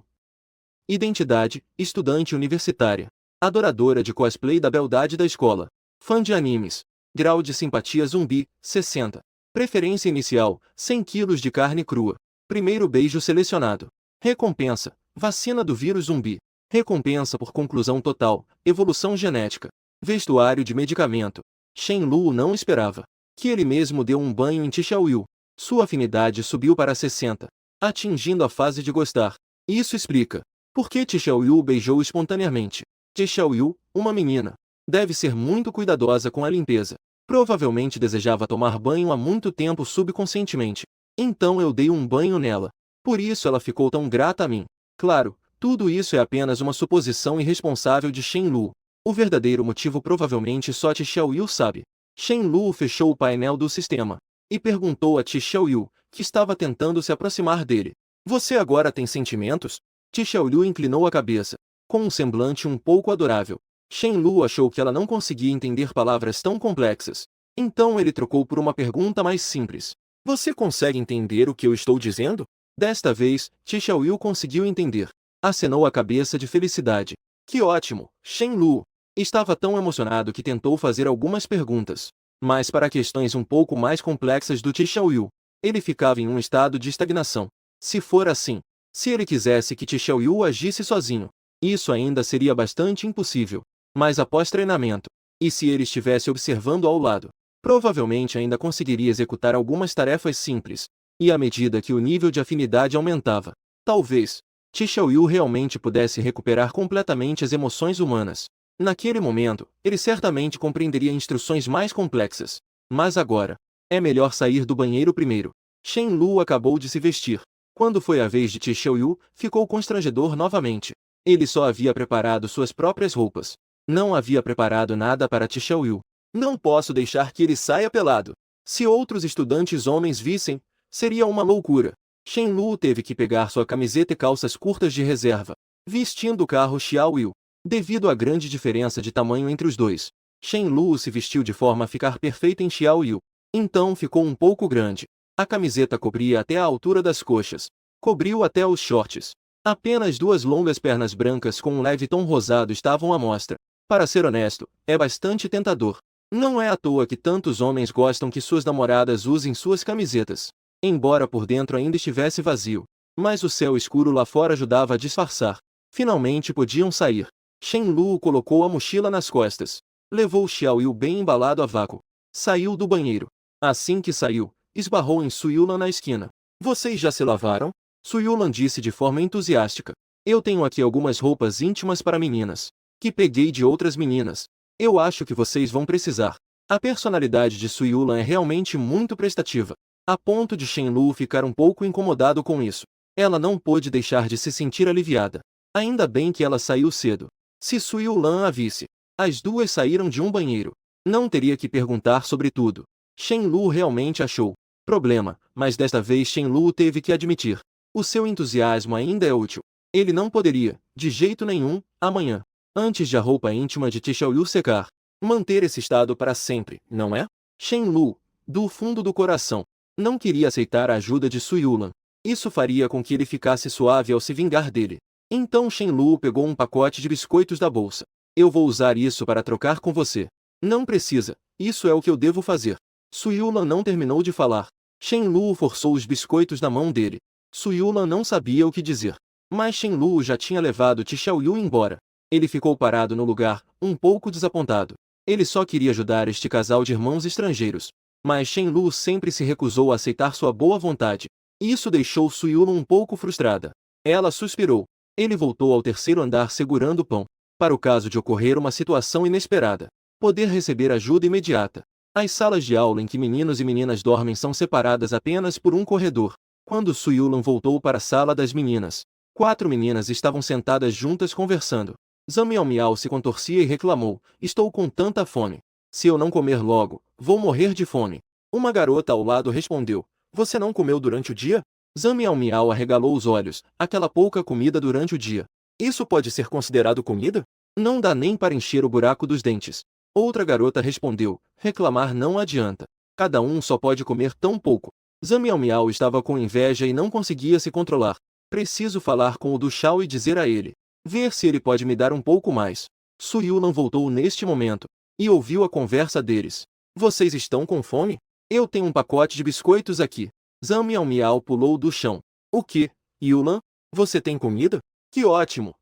Identidade: estudante universitária. Adoradora de cosplay da beldade da escola. Fã de animes. Grau de simpatia zumbi: 60. Preferência inicial: 100 kg de carne crua. Primeiro beijo selecionado. Recompensa: vacina do vírus zumbi. Recompensa por conclusão total: evolução genética. Vestuário de medicamento. Shen Lu não esperava que ele mesmo deu um banho em Ti Xiaoyu. Sua afinidade subiu para 60, atingindo a fase de gostar. Isso explica por que Ti Xiaoyu o beijou espontaneamente. Ti Xiaoyu, uma menina, deve ser muito cuidadosa com a limpeza. Provavelmente desejava tomar banho há muito tempo subconscientemente. Então eu dei um banho nela. Por isso ela ficou tão grata a mim. Claro, tudo isso é apenas uma suposição irresponsável de Shen Lu. O verdadeiro motivo provavelmente só Ti Xiaoyu sabe. Shen Lu fechou o painel do sistema e perguntou a Ti Xiaoyu, que estava tentando se aproximar dele. Você agora tem sentimentos? Ti Xiaoyu inclinou a cabeça, com um semblante um pouco adorável. Shen Lu achou que ela não conseguia entender palavras tão complexas. Então ele trocou por uma pergunta mais simples. Você consegue entender o que eu estou dizendo? Desta vez, Ti Xiaoyu conseguiu entender. Acenou a cabeça de felicidade. Que ótimo, Shen Lu! Estava tão emocionado que tentou fazer algumas perguntas. Mas para questões um pouco mais complexas do Ti Xiaoyu, ele ficava em um estado de estagnação. Se for assim, se ele quisesse que Ti Xiaoyu agisse sozinho, isso ainda seria bastante impossível. Mas após treinamento, e se ele estivesse observando ao lado, provavelmente ainda conseguiria executar algumas tarefas simples. E à medida que o nível de afinidade aumentava, talvez Ti Xiaoyu realmente pudesse recuperar completamente as emoções humanas. Naquele momento, ele certamente compreenderia instruções mais complexas. Mas agora, é melhor sair do banheiro primeiro. Shen Lu acabou de se vestir. Quando foi a vez de Ti Xiaoyu, ficou constrangedor novamente. Ele só havia preparado suas próprias roupas. Não havia preparado nada para Ti Xiaoyu. Não posso deixar que ele saia pelado. Se outros estudantes homens vissem, seria uma loucura. Shen Lu teve que pegar sua camiseta e calças curtas de reserva, vestindo o carro Xiaoyu. Devido à grande diferença de tamanho entre os dois, Shen Lu se vestiu de forma a ficar perfeita em Xiaoyu. Então ficou um pouco grande. A camiseta cobria até a altura das coxas. Cobriu até os shorts. Apenas duas longas pernas brancas com um leve tom rosado estavam à mostra. Para ser honesto, é bastante tentador. Não é à toa que tantos homens gostam que suas namoradas usem suas camisetas. Embora por dentro ainda estivesse vazio, mas o céu escuro lá fora ajudava a disfarçar. Finalmente podiam sair. Shen Lu colocou a mochila nas costas. Levou Xiaoyu bem embalado a vácuo. Saiu do banheiro. Assim que saiu, esbarrou em Suyulan na esquina. Vocês já se lavaram? Suyulan disse de forma entusiástica. Eu tenho aqui algumas roupas íntimas para meninas, que peguei de outras meninas. Eu acho que vocês vão precisar. A personalidade de Suyulan é realmente muito prestativa, a ponto de Shen Lu ficar um pouco incomodado com isso. Ela não pôde deixar de se sentir aliviada. Ainda bem que ela saiu cedo. Se Suyulan a visse, as duas saíram de um banheiro. Não teria que perguntar sobre tudo. Shen Lu realmente achou problema, mas desta vez Shen Lu teve que admitir. O seu entusiasmo ainda é útil. Ele não poderia, de jeito nenhum, amanhã, antes de a roupa íntima de Ti Xiaoyu secar, manter esse estado para sempre, não é? Shen Lu, do fundo do coração, não queria aceitar a ajuda de Suyulan. Isso faria com que ele ficasse suave ao se vingar dele. Então Shen Lu pegou um pacote de biscoitos da bolsa. Eu vou usar isso para trocar com você. Não precisa, isso é o que eu devo fazer. Suyulan não terminou de falar. Shen Lu forçou os biscoitos na mão dele. Suyulan não sabia o que dizer. Mas Shen Lu já tinha levado Ti Xiaoyu embora. Ele ficou parado no lugar, um pouco desapontado. Ele só queria ajudar este casal de irmãos estrangeiros. Mas Shen Lu sempre se recusou a aceitar sua boa vontade. Isso deixou Suyulan um pouco frustrada. Ela suspirou. Ele voltou ao terceiro andar segurando o pão. Para o caso de ocorrer uma situação inesperada, poder receber ajuda imediata. As salas de aula em que meninos e meninas dormem são separadas apenas por um corredor. Quando Suyulan voltou para a sala das meninas, 4 meninas estavam sentadas juntas conversando. Zhang Miao se contorcia e reclamou: estou com tanta fome. Se eu não comer logo, vou morrer de fome. Uma garota ao lado respondeu: você não comeu durante o dia? Zhang Miao arregalou os olhos: aquela pouca comida durante o dia. Isso pode ser considerado comida? Não dá nem para encher o buraco dos dentes. Outra garota respondeu: reclamar não adianta. Cada um só pode comer tão pouco. Zhang Miao estava com inveja e não conseguia se controlar. Preciso falar com o Du Shao e dizer a ele. Ver se ele pode me dar um pouco mais. Suyulan voltou neste momento e ouviu a conversa deles. Vocês estão com fome? Eu tenho um pacote de biscoitos aqui. Zhang Miao pulou do chão. O que, Yulan? Você tem comida? Que ótimo!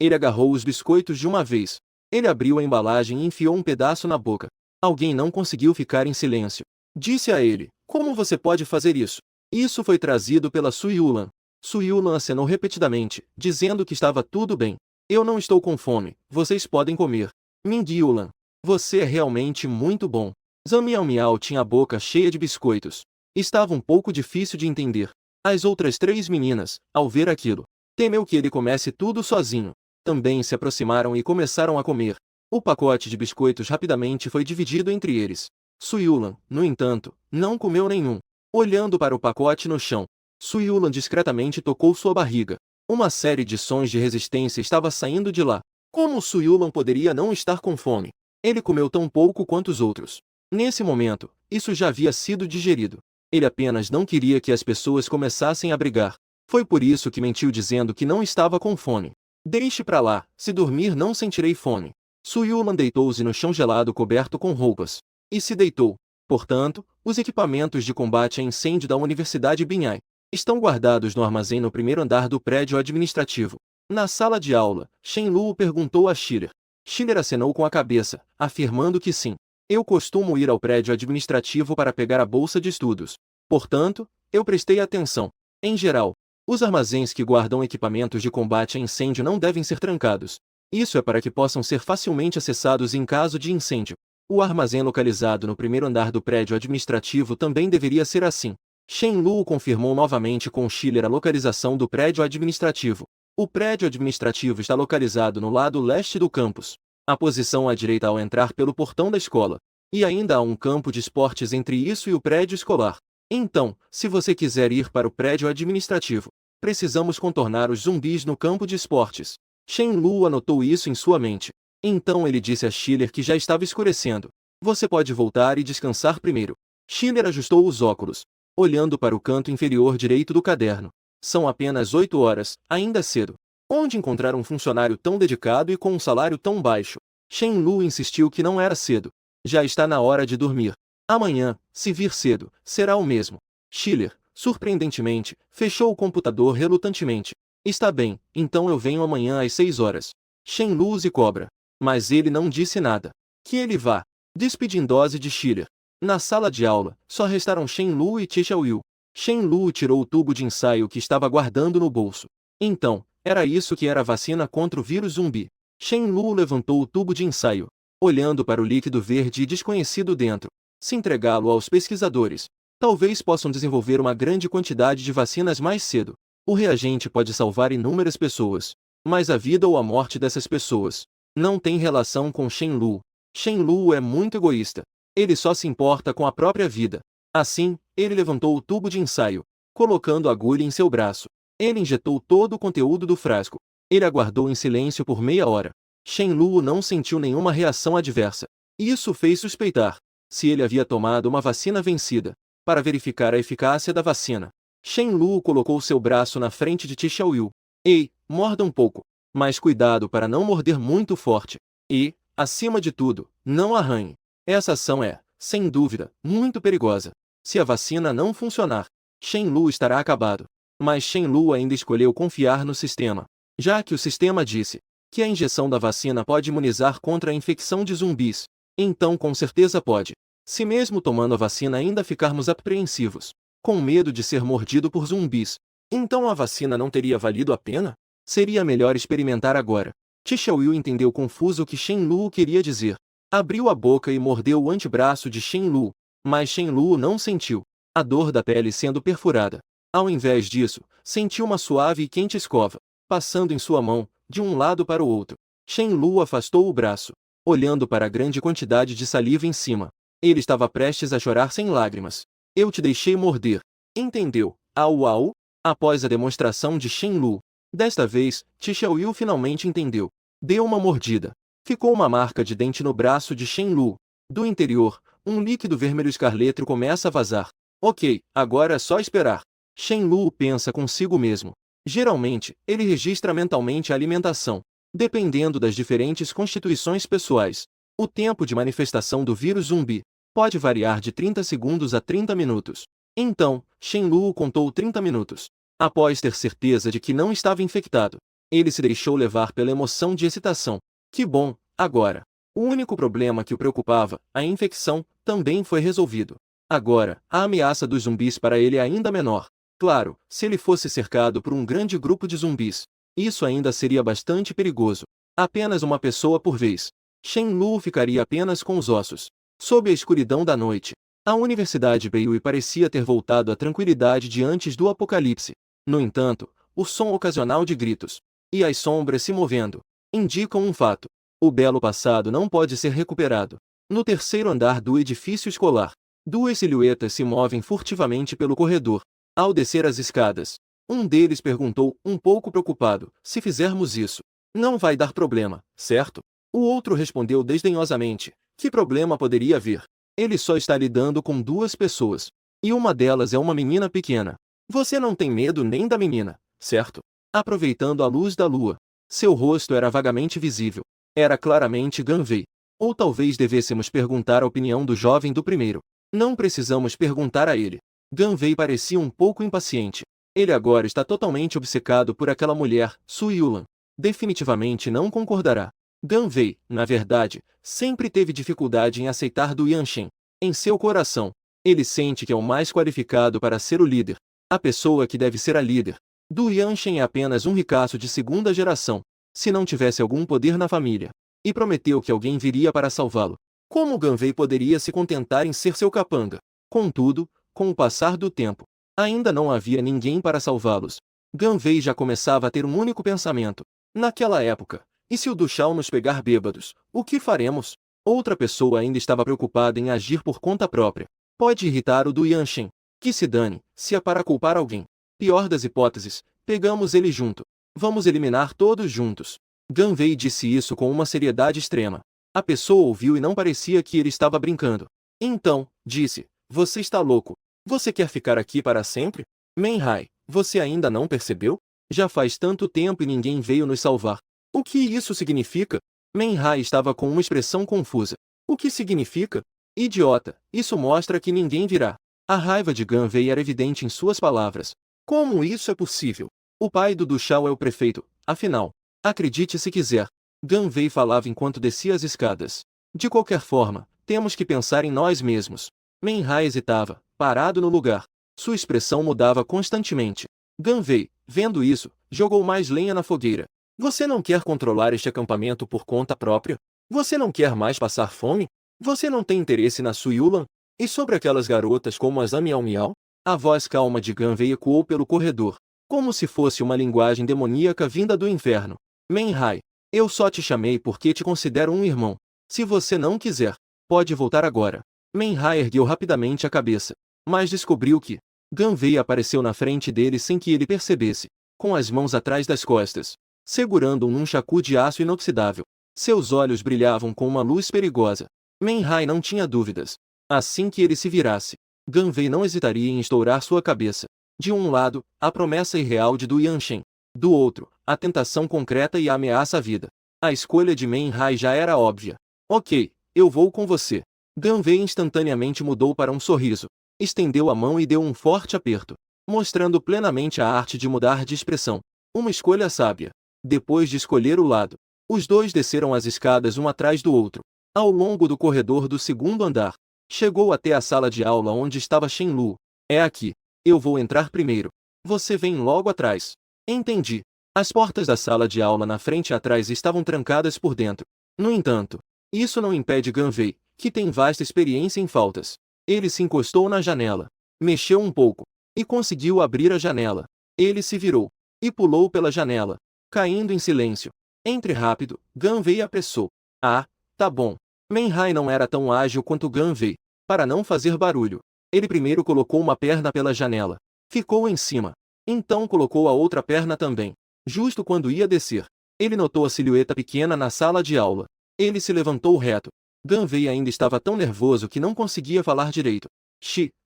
Ele agarrou os biscoitos de uma vez. Ele abriu a embalagem e enfiou um pedaço na boca. Alguém não conseguiu ficar em silêncio. Disse a ele: como você pode fazer isso? Isso foi trazido pela Suyulan. Suyulan acenou repetidamente, dizendo que estava tudo bem. Eu não estou com fome, vocês podem comer. Ming Yulan, você é realmente muito bom. Zhang Miao Miao tinha a boca cheia de biscoitos. Estava um pouco difícil de entender. As outras 3 meninas, ao ver aquilo, temeu que ele comesse tudo sozinho. Também se aproximaram e começaram a comer. O pacote de biscoitos rapidamente foi dividido entre eles. Su Yulan, no entanto, não comeu nenhum. Olhando para o pacote no chão, Su Yulan discretamente tocou sua barriga. Uma série de sons de resistência estava saindo de lá. Como Su Yulan poderia não estar com fome? Ele comeu tão pouco quanto os outros. Nesse momento, isso já havia sido digerido. Ele apenas não queria que as pessoas começassem a brigar. Foi por isso que mentiu dizendo que não estava com fome. Deixe pra lá, se dormir não sentirei fome. Su Yulan deitou-se no chão gelado coberto com roupas. E se deitou. Portanto, os equipamentos de combate a incêndio da Universidade Binhai estão guardados no armazém no primeiro andar do prédio administrativo. Na sala de aula, Shen Luo perguntou a Schiller. Schiller acenou com a cabeça, afirmando que sim. Eu costumo ir ao prédio administrativo para pegar a bolsa de estudos. Portanto, eu prestei atenção. Em geral, os armazéns que guardam equipamentos de combate a incêndio não devem ser trancados. Isso é para que possam ser facilmente acessados em caso de incêndio. O armazém localizado no primeiro andar do prédio administrativo também deveria ser assim. Shen Luo confirmou novamente com Schiller a localização do prédio administrativo. O prédio administrativo está localizado no lado leste do campus. A posição à direita ao entrar pelo portão da escola. E ainda há um campo de esportes entre isso e o prédio escolar. Então, se você quiser ir para o prédio administrativo, precisamos contornar os zumbis no campo de esportes. Shen Luo anotou isso em sua mente. Então ele disse a Schiller que já estava escurecendo. Você pode voltar e descansar primeiro. Schiller ajustou os óculos, olhando para o canto inferior direito do caderno. São apenas 8 horas, ainda cedo. Onde encontrar um funcionário tão dedicado e com um salário tão baixo? Shen Luo insistiu que não era cedo. Já está na hora de dormir. Amanhã, se vir cedo, será o mesmo. Schiller, surpreendentemente, fechou o computador relutantemente. Está bem, então eu venho amanhã às 6 horas. Shen Luo e cobra. Mas ele não disse nada. Que ele vá. Despedindo-se de Schiller. Na sala de aula, só restaram Shen Luo e Tisha Will. Shen Luo tirou o tubo de ensaio que estava guardando no bolso. Então, era isso que era a vacina contra o vírus zumbi. Shen Luo levantou o tubo de ensaio, olhando para o líquido verde e desconhecido dentro. Se entregá-lo aos pesquisadores, talvez possam desenvolver uma grande quantidade de vacinas mais cedo. O reagente pode salvar inúmeras pessoas, mas a vida ou a morte dessas pessoas não tem relação com Shen Luo. Shen Luo é muito egoísta. Ele só se importa com a própria vida. Assim, ele levantou o tubo de ensaio, colocando a agulha em seu braço. Ele injetou todo o conteúdo do frasco. Ele aguardou em silêncio por meia hora. Shen Luo não sentiu nenhuma reação adversa. Isso fez suspeitar se ele havia tomado uma vacina vencida. Para verificar a eficácia da vacina, Shen Luo colocou seu braço na frente de Tisha Will. Ei, morda um pouco. Mas cuidado para não morder muito forte. E, acima de tudo, não arranhe. Essa ação é, sem dúvida, muito perigosa. Se a vacina não funcionar, Shen Luo estará acabado. Mas Shen Luo ainda escolheu confiar no sistema, já que o sistema disse que a injeção da vacina pode imunizar contra a infecção de zumbis. Então com certeza pode. Se mesmo tomando a vacina ainda ficarmos apreensivos, com medo de ser mordido por zumbis, então a vacina não teria valido a pena? Seria melhor experimentar agora. Tisha Will entendeu confuso o que Shen Luo queria dizer. Abriu a boca e mordeu o antebraço de Shen Luo, mas Shen Luo não sentiu a dor da pele sendo perfurada. Ao invés disso, sentiu uma suave e quente escova passando em sua mão, de um lado para o outro. Shen Luo afastou o braço, olhando para a grande quantidade de saliva em cima. Ele estava prestes a chorar sem lágrimas. Eu te deixei morder. Entendeu? Au au? Após a demonstração de Shen Luo, desta vez, Tisha Will finalmente entendeu. Deu uma mordida. Ficou uma marca de dente no braço de Shen Luo. Do interior, um líquido vermelho escarlate começa a vazar. Ok, agora é só esperar. Shen Luo pensa consigo mesmo. Geralmente, ele registra mentalmente a alimentação, dependendo das diferentes constituições pessoais. O tempo de manifestação do vírus zumbi pode variar de 30 segundos a 30 minutos. Então, Shen Luo contou 30 minutos. Após ter certeza de que não estava infectado, ele se deixou levar pela emoção de excitação. Que bom, agora. O único problema que o preocupava, a infecção, também foi resolvido. Agora, a ameaça dos zumbis para ele é ainda menor. Claro, se ele fosse cercado por um grande grupo de zumbis, isso ainda seria bastante perigoso. Apenas uma pessoa por vez. Shen Luo ficaria apenas com os ossos. Sob a escuridão da noite, a Universidade Bayou parecia ter voltado à tranquilidade de antes do apocalipse. No entanto, o som ocasional de gritos e as sombras se movendo indicam um fato. O belo passado não pode ser recuperado. No terceiro andar do edifício escolar, duas silhuetas se movem furtivamente pelo corredor. Ao descer as escadas, um deles perguntou, um pouco preocupado, se fizermos isso, não vai dar problema, certo? O outro respondeu desdenhosamente, que problema poderia haver? Ele só está lidando com duas pessoas. E uma delas é uma menina pequena. Você não tem medo nem da menina, certo? Aproveitando a luz da lua, seu rosto era vagamente visível. Era claramente Ganvei. Ou talvez devêssemos perguntar a opinião do jovem do primeiro. Não precisamos perguntar a ele. Ganvei parecia um pouco impaciente. Ele agora está totalmente obcecado por aquela mulher, Su Yulan. Definitivamente não concordará. Ganvei, na verdade, sempre teve dificuldade em aceitar Du Yanshen. Em seu coração, ele sente que é o mais qualificado para ser o líder. A pessoa que deve ser a líder. Du Yanshen é apenas um ricaço de segunda geração, se não tivesse algum poder na família. E prometeu que alguém viria para salvá-lo. Como Ganvei poderia se contentar em ser seu capanga? Contudo, com o passar do tempo, ainda não havia ninguém para salvá-los. Ganvei já começava a ter um único pensamento. Naquela época, e se o Dushao nos pegar bêbados, o que faremos? Outra pessoa ainda estava preocupada em agir por conta própria. Pode irritar o Du Yanshen. Que se dane, se é para culpar alguém. Pior das hipóteses, pegamos ele junto. Vamos eliminar todos juntos. Ganvei disse isso com uma seriedade extrema. A pessoa ouviu e não parecia que ele estava brincando. Então, disse, você está louco. Você quer ficar aqui para sempre? Menhai, você ainda não percebeu? Já faz tanto tempo e ninguém veio nos salvar. O que isso significa? Menhai estava com uma expressão confusa. O que significa? Idiota, isso mostra que ninguém virá. A raiva de Ganvei era evidente em suas palavras. Como isso é possível? O pai do Dushao é o prefeito, afinal. Acredite se quiser. Ganvei falava enquanto descia as escadas. De qualquer forma, temos que pensar em nós mesmos. Menhai hesitava, parado no lugar. Sua expressão mudava constantemente. Ganvei, vendo isso, jogou mais lenha na fogueira. Você não quer controlar este acampamento por conta própria? Você não quer mais passar fome? Você não tem interesse na Su Yulan? E sobre aquelas garotas como as Miao Miao? A voz calma de Ganvei ecoou pelo corredor, como se fosse uma linguagem demoníaca vinda do inferno. Menhai, eu só te chamei porque te considero um irmão. Se você não quiser, pode voltar agora. Menhai ergueu rapidamente a cabeça, mas descobriu que Ganvei apareceu na frente dele sem que ele percebesse, com as mãos atrás das costas, segurando um nunchaku de aço inoxidável. Seus olhos brilhavam com uma luz perigosa. Menhai não tinha dúvidas. Assim que ele se virasse, Ganvei não hesitaria em estourar sua cabeça. De um lado, a promessa irreal de Du Yanshen. Do outro, a tentação concreta e a ameaça à vida. A escolha de Menhai já era óbvia. Ok, eu vou com você. Ganvei instantaneamente mudou para um sorriso. Estendeu a mão e deu um forte aperto, mostrando plenamente a arte de mudar de expressão. Uma escolha sábia. Depois de escolher o lado, os dois desceram as escadas um atrás do outro. Ao longo do corredor do segundo andar, chegou até a sala de aula onde estava Shen Lu. É aqui. Eu vou entrar primeiro. Você vem logo atrás. Entendi. As portas da sala de aula na frente e atrás estavam trancadas por dentro. No entanto, isso não impede Ganvei, que tem vasta experiência em faltas. Ele se encostou na janela, mexeu um pouco, e conseguiu abrir a janela. Ele se virou, e pulou pela janela, caindo em silêncio. Entre rápido, Ganvei apressou. Ah, tá bom. Menhai não era tão ágil quanto Ganvei. Para não fazer barulho, ele primeiro colocou uma perna pela janela. Ficou em cima. Então colocou a outra perna também. Justo quando ia descer, ele notou a silhueta pequena na sala de aula. Ele se levantou reto. Ganvei ainda estava tão nervoso que não conseguia falar direito.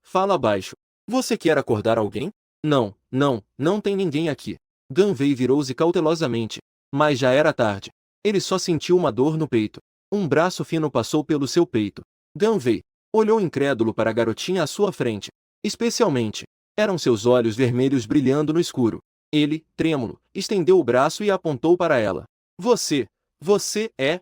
Fala baixo. Você quer acordar alguém? Não tem ninguém aqui. Ganvei virou-se cautelosamente. Mas já era tarde. Ele só sentiu uma dor no peito. Um braço fino passou pelo seu peito. Ganvei olhou incrédulo para a garotinha à sua frente. Especialmente, eram seus olhos vermelhos brilhando no escuro. Ele, trêmulo, estendeu o braço e apontou para ela. Você é...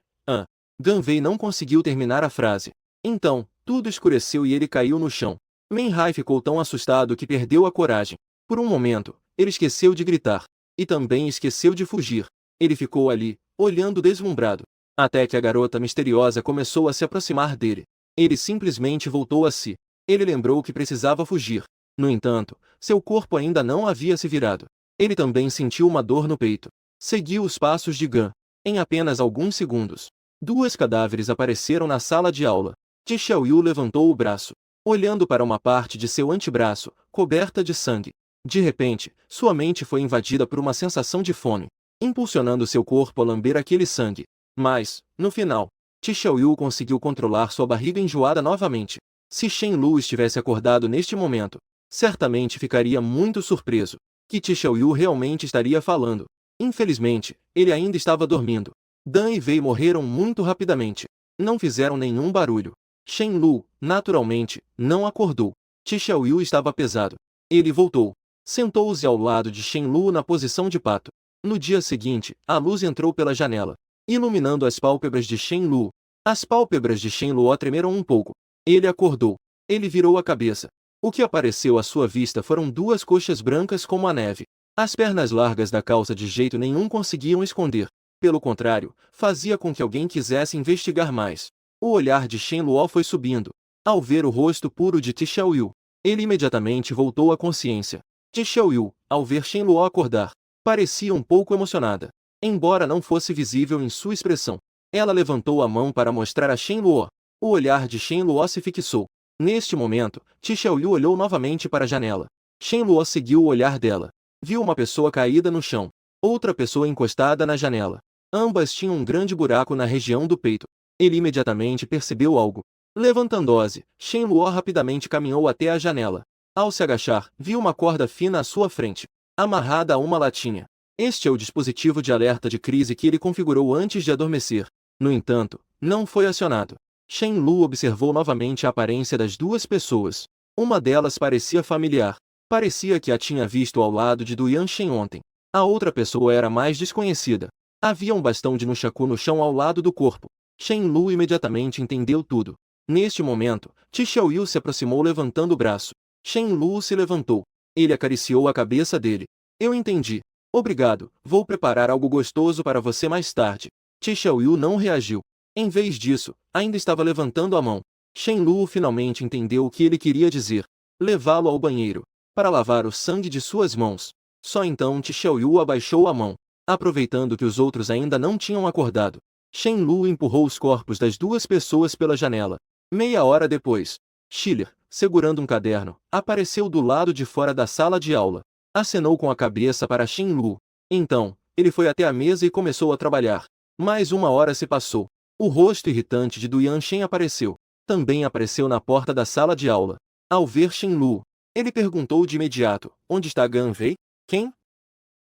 Ganvei não conseguiu terminar a frase. Então, tudo escureceu e ele caiu no chão. Menhai ficou tão assustado que perdeu a coragem. Por um momento, ele esqueceu de gritar. E também esqueceu de fugir. Ele ficou ali, olhando deslumbrado. Até que a garota misteriosa começou a se aproximar dele. Ele simplesmente voltou a si. Ele lembrou que precisava fugir. No entanto, seu corpo ainda não havia se virado. Ele também sentiu uma dor no peito. Seguiu os passos de Gun. Em apenas alguns segundos, 2 cadáveres apareceram na sala de aula. Ti Xiaoyu levantou o braço, olhando para uma parte de seu antebraço, coberta de sangue. De repente, sua mente foi invadida por uma sensação de fome, impulsionando seu corpo a lamber aquele sangue. Mas, no final, Ti Xiaoyu conseguiu controlar sua barriga enjoada novamente. Se Shen Lu estivesse acordado neste momento, certamente ficaria muito surpreso que Ti Xiaoyu realmente estaria falando. Infelizmente, ele ainda estava dormindo. Dan e Wei morreram muito rapidamente. Não fizeram nenhum barulho. Shen Lu, naturalmente, não acordou. Ti Xiaoyu estava pesado. Ele voltou. Sentou-se ao lado de Shen Lu na posição de pato. No dia seguinte, a luz entrou pela janela, iluminando as pálpebras de Shen Lu. As pálpebras de Shen Lu tremeram um pouco. Ele acordou. Ele virou a cabeça. O que apareceu à sua vista foram 2 coxas brancas como a neve. As pernas largas da calça de jeito nenhum conseguiam esconder. Pelo contrário, fazia com que alguém quisesse investigar mais. O olhar de Shen Luo foi subindo. Ao ver o rosto puro de Ti Xiaoyu, ele imediatamente voltou à consciência. Ti Xiaoyu, ao ver Shen Luo acordar, parecia um pouco emocionada. Embora não fosse visível em sua expressão, ela levantou a mão para mostrar a Shen Luo. O olhar de Shen Luo se fixou. Neste momento, Ti Xiaoyu olhou novamente para a janela. Shen Luo seguiu o olhar dela. Viu uma pessoa caída no chão. Outra pessoa encostada na janela. Ambas tinham um grande buraco na região do peito. Ele imediatamente percebeu algo. Levantando-se, Shen Luo rapidamente caminhou até a janela. Ao se agachar, viu uma corda fina à sua frente, amarrada a uma latinha. Este é o dispositivo de alerta de crise que ele configurou antes de adormecer. No entanto, não foi acionado. Shen Lu observou novamente a aparência das 2 pessoas. Uma delas parecia familiar. Parecia que a tinha visto ao lado de Du Yanshen ontem. A outra pessoa era mais desconhecida. Havia um bastão de nunchaku no chão ao lado do corpo. Shen Lu imediatamente entendeu tudo. Neste momento, Ti Xiaoyu se aproximou levantando o braço. Shen Lu se levantou. Ele acariciou a cabeça dele. Eu entendi. Obrigado, vou preparar algo gostoso para você mais tarde. Ti Xiaoyu não reagiu. Em vez disso, ainda estava levantando a mão. Shen Lu finalmente entendeu o que ele queria dizer. Levá-lo ao banheiro, para lavar o sangue de suas mãos. Só então Ti Xiaoyu abaixou a mão, aproveitando que os outros ainda não tinham acordado. Shen Lu empurrou os corpos das 2 pessoas pela janela. Meia hora depois, Schiller, segurando um caderno, apareceu do lado de fora da sala de aula. Acenou com a cabeça para Shen Lu. Então, ele foi até a mesa e começou a trabalhar. Mais 1 hora se passou. O rosto irritante de Du Yanshen apareceu. Também apareceu na porta da sala de aula. Ao ver Shen Lu, ele perguntou de imediato: onde está Gan Wei? Quem?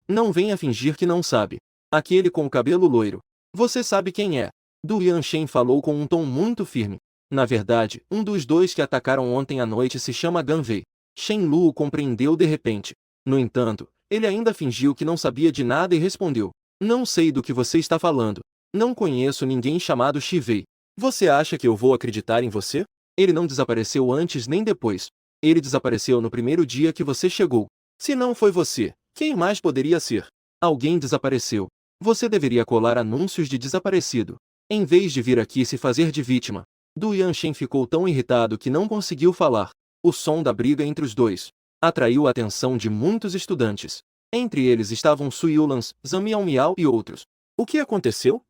Não venha fingir que não sabe. Aquele com o cabelo loiro. Você sabe quem é. Du Yanshen falou com um tom muito firme. Na verdade, um dos 2 que atacaram ontem à noite se chama Gan Wei. Shen Lu o compreendeu de repente. No entanto, ele ainda fingiu que não sabia de nada e respondeu: não sei do que você está falando. Não conheço ninguém chamado Shi Wei. Você acha que eu vou acreditar em você? Ele não desapareceu antes nem depois. Ele desapareceu no primeiro dia que você chegou. Se não foi você, quem mais poderia ser? Alguém desapareceu. Você deveria colar anúncios de desaparecido, em vez de vir aqui se fazer de vítima. Du Yanshen ficou tão irritado que não conseguiu falar. O som da briga entre os 2 atraiu a atenção de muitos estudantes. Entre eles estavam Su Yulan, Zhang Miao e outros. O que aconteceu?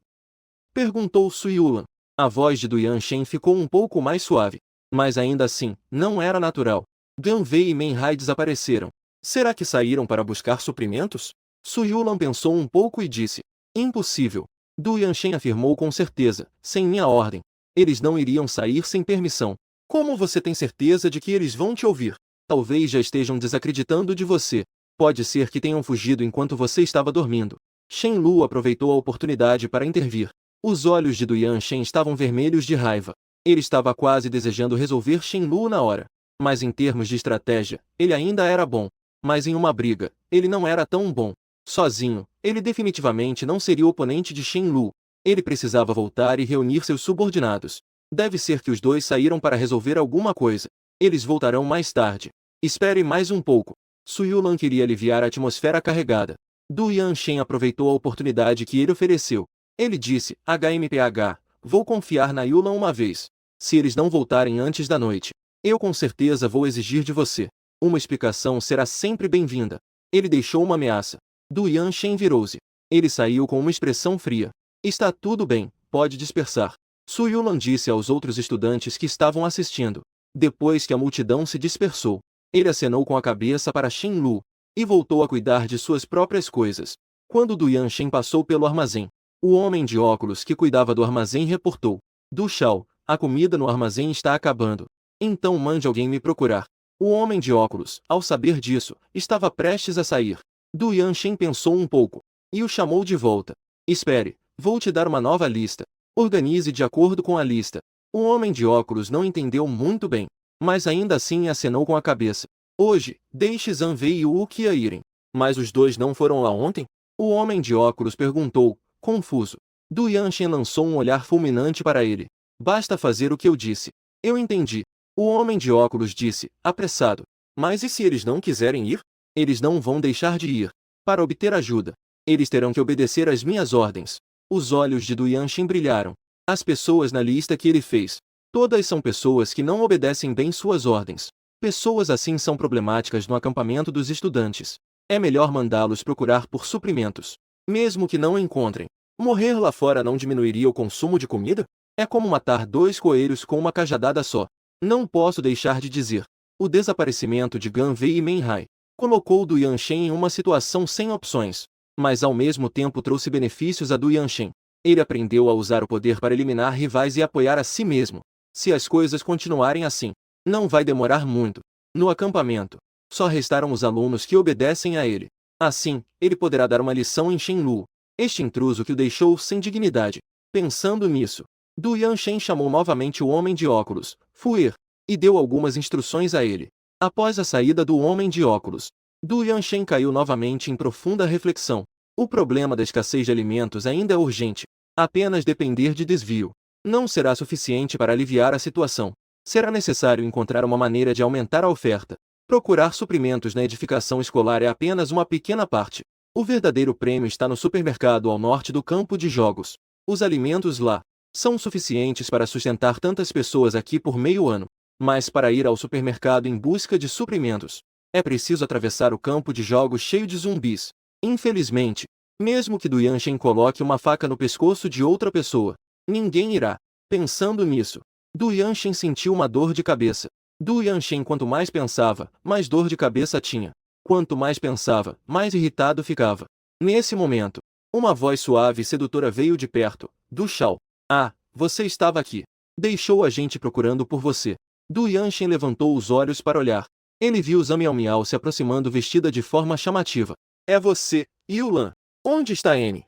Perguntou Su Yulan. A voz de Du Yanshen ficou um pouco mais suave. Mas ainda assim, não era natural. Gan Wei e Men Hai desapareceram. Será que saíram para buscar suprimentos? Su Yulan pensou um pouco e disse: impossível. Du Yanshen afirmou com certeza: sem minha ordem. Eles não iriam sair sem permissão. Como você tem certeza de que eles vão te ouvir? Talvez já estejam desacreditando de você. Pode ser que tenham fugido enquanto você estava dormindo. Shen Lu aproveitou a oportunidade para intervir. Os olhos de Du Yanshen estavam vermelhos de raiva. Ele estava quase desejando resolver Shen Lu na hora. Mas em termos de estratégia, ele ainda era bom. Mas em uma briga, ele não era tão bom. Sozinho, ele definitivamente não seria o oponente de Shen Lu. Ele precisava voltar e reunir seus subordinados. Deve ser que os 2 saíram para resolver alguma coisa. Eles voltarão mais tarde. Espere mais um pouco. Su Yulan queria aliviar a atmosfera carregada. Du Yanshen aproveitou a oportunidade que ele ofereceu. Ele disse: HMPH, vou confiar na Yulan uma vez. Se eles não voltarem antes da noite, eu com certeza vou exigir de você. Uma explicação será sempre bem-vinda. Ele deixou uma ameaça. Du Yanshen virou-se. Ele saiu com uma expressão fria. Está tudo bem, pode dispersar. Su Yulan disse aos outros estudantes que estavam assistindo. Depois que a multidão se dispersou, ele acenou com a cabeça para Shen Lu e voltou a cuidar de suas próprias coisas. Quando Du Yanshen passou pelo armazém, o homem de óculos que cuidava do armazém reportou: Du Shao, a comida no armazém está acabando. Então mande alguém me procurar. O homem de óculos, ao saber disso, estava prestes a sair. Du Yanshen pensou um pouco e o chamou de volta. Espere, vou te dar uma nova lista. Organize de acordo com a lista. O homem de óculos não entendeu muito bem, mas ainda assim acenou com a cabeça. Hoje, deixe Zhang Wei e Wu Qia irem. Mas os dois não foram lá ontem? O homem de óculos perguntou, confuso. Du Yanshen lançou um olhar fulminante para ele. Basta fazer o que eu disse. Eu entendi. O homem de óculos disse, apressado. Mas e se eles não quiserem ir? Eles não vão deixar de ir. Para obter ajuda, eles terão que obedecer às minhas ordens. Os olhos de Du Yanshen brilharam. As pessoas na lista que ele fez, todas são pessoas que não obedecem bem suas ordens. Pessoas assim são problemáticas no acampamento dos estudantes. É melhor mandá-los procurar por suprimentos. Mesmo que não encontrem. Morrer lá fora não diminuiria o consumo de comida? É como matar 2 coelhos com uma cajadada só. Não posso deixar de dizer. O desaparecimento de Gan Wei e Menhai colocou Du Yanshen em uma situação sem opções, mas ao mesmo tempo trouxe benefícios a Du Yanshen. Ele aprendeu a usar o poder para eliminar rivais e apoiar a si mesmo. Se as coisas continuarem assim, não vai demorar muito. No acampamento, só restaram os alunos que obedecem a ele. Assim, ele poderá dar uma lição em Shen Lu, este intruso que o deixou sem dignidade. Pensando nisso, Du Yanshen chamou novamente o homem de óculos, Fuer, e deu algumas instruções a ele. Após a saída do homem de óculos, Du Yanshen caiu novamente em profunda reflexão. O problema da escassez de alimentos ainda é urgente. Apenas depender de desvio não será suficiente para aliviar a situação. Será necessário encontrar uma maneira de aumentar a oferta. Procurar suprimentos na edificação escolar é apenas uma pequena parte. O verdadeiro prêmio está no supermercado ao norte do campo de jogos. Os alimentos lá são suficientes para sustentar tantas pessoas aqui por meio ano. Mas para ir ao supermercado em busca de suprimentos, é preciso atravessar o campo de jogos cheio de zumbis. Infelizmente, mesmo que Du Yanshen coloque uma faca no pescoço de outra pessoa, ninguém irá. Pensando nisso, Du Yanshen sentiu uma dor de cabeça. Du Yanshen quanto mais pensava, mais dor de cabeça tinha. Quanto mais pensava, mais irritado ficava. Nesse momento, uma voz suave e sedutora veio de perto. Du Shao. Ah, você estava aqui. Deixou a gente procurando por você. Du Yanshen levantou os olhos para olhar. Ele viu Zhang Miao se aproximando vestida de forma chamativa. É você, Yulan. Onde está N?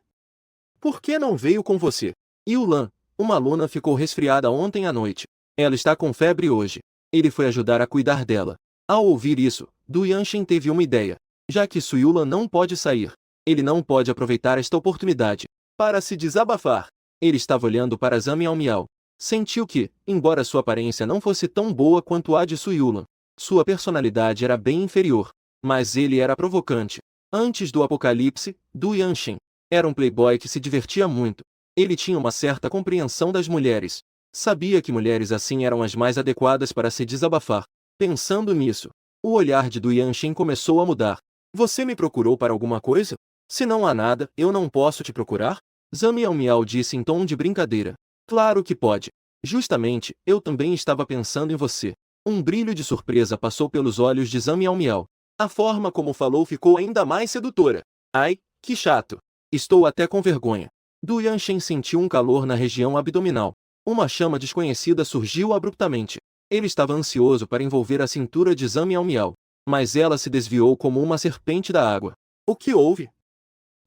Por que não veio com você? Yulan, uma aluna ficou resfriada ontem à noite. Ela está com febre hoje. Ele foi ajudar a cuidar dela. Ao ouvir isso, Du Yanshen teve uma ideia. Já que Su Yulan não pode sair, ele não pode aproveitar esta oportunidade para se desabafar. Ele estava olhando para Zhang Miao. Sentiu que, embora sua aparência não fosse tão boa quanto a de Su Yulan, sua personalidade era bem inferior. Mas ele era provocante. Antes do apocalipse, Du Yanshen era um playboy que se divertia muito. Ele tinha uma certa compreensão das mulheres. Sabia que mulheres assim eram as mais adequadas para se desabafar. Pensando nisso, o olhar de Du Yanshen começou a mudar. Você me procurou para alguma coisa? Se não há nada, eu não posso te procurar? Zhang Miao disse em tom de brincadeira. Claro que pode. Justamente, eu também estava pensando em você. Um brilho de surpresa passou pelos olhos de Zhang Miao. A forma como falou ficou ainda mais sedutora. Ai, que chato. Estou até com vergonha. Du Yanshen sentiu um calor na região abdominal. Uma chama desconhecida surgiu abruptamente. Ele estava ansioso para envolver a cintura de Zhang Miao, mas ela se desviou como uma serpente da água. O que houve?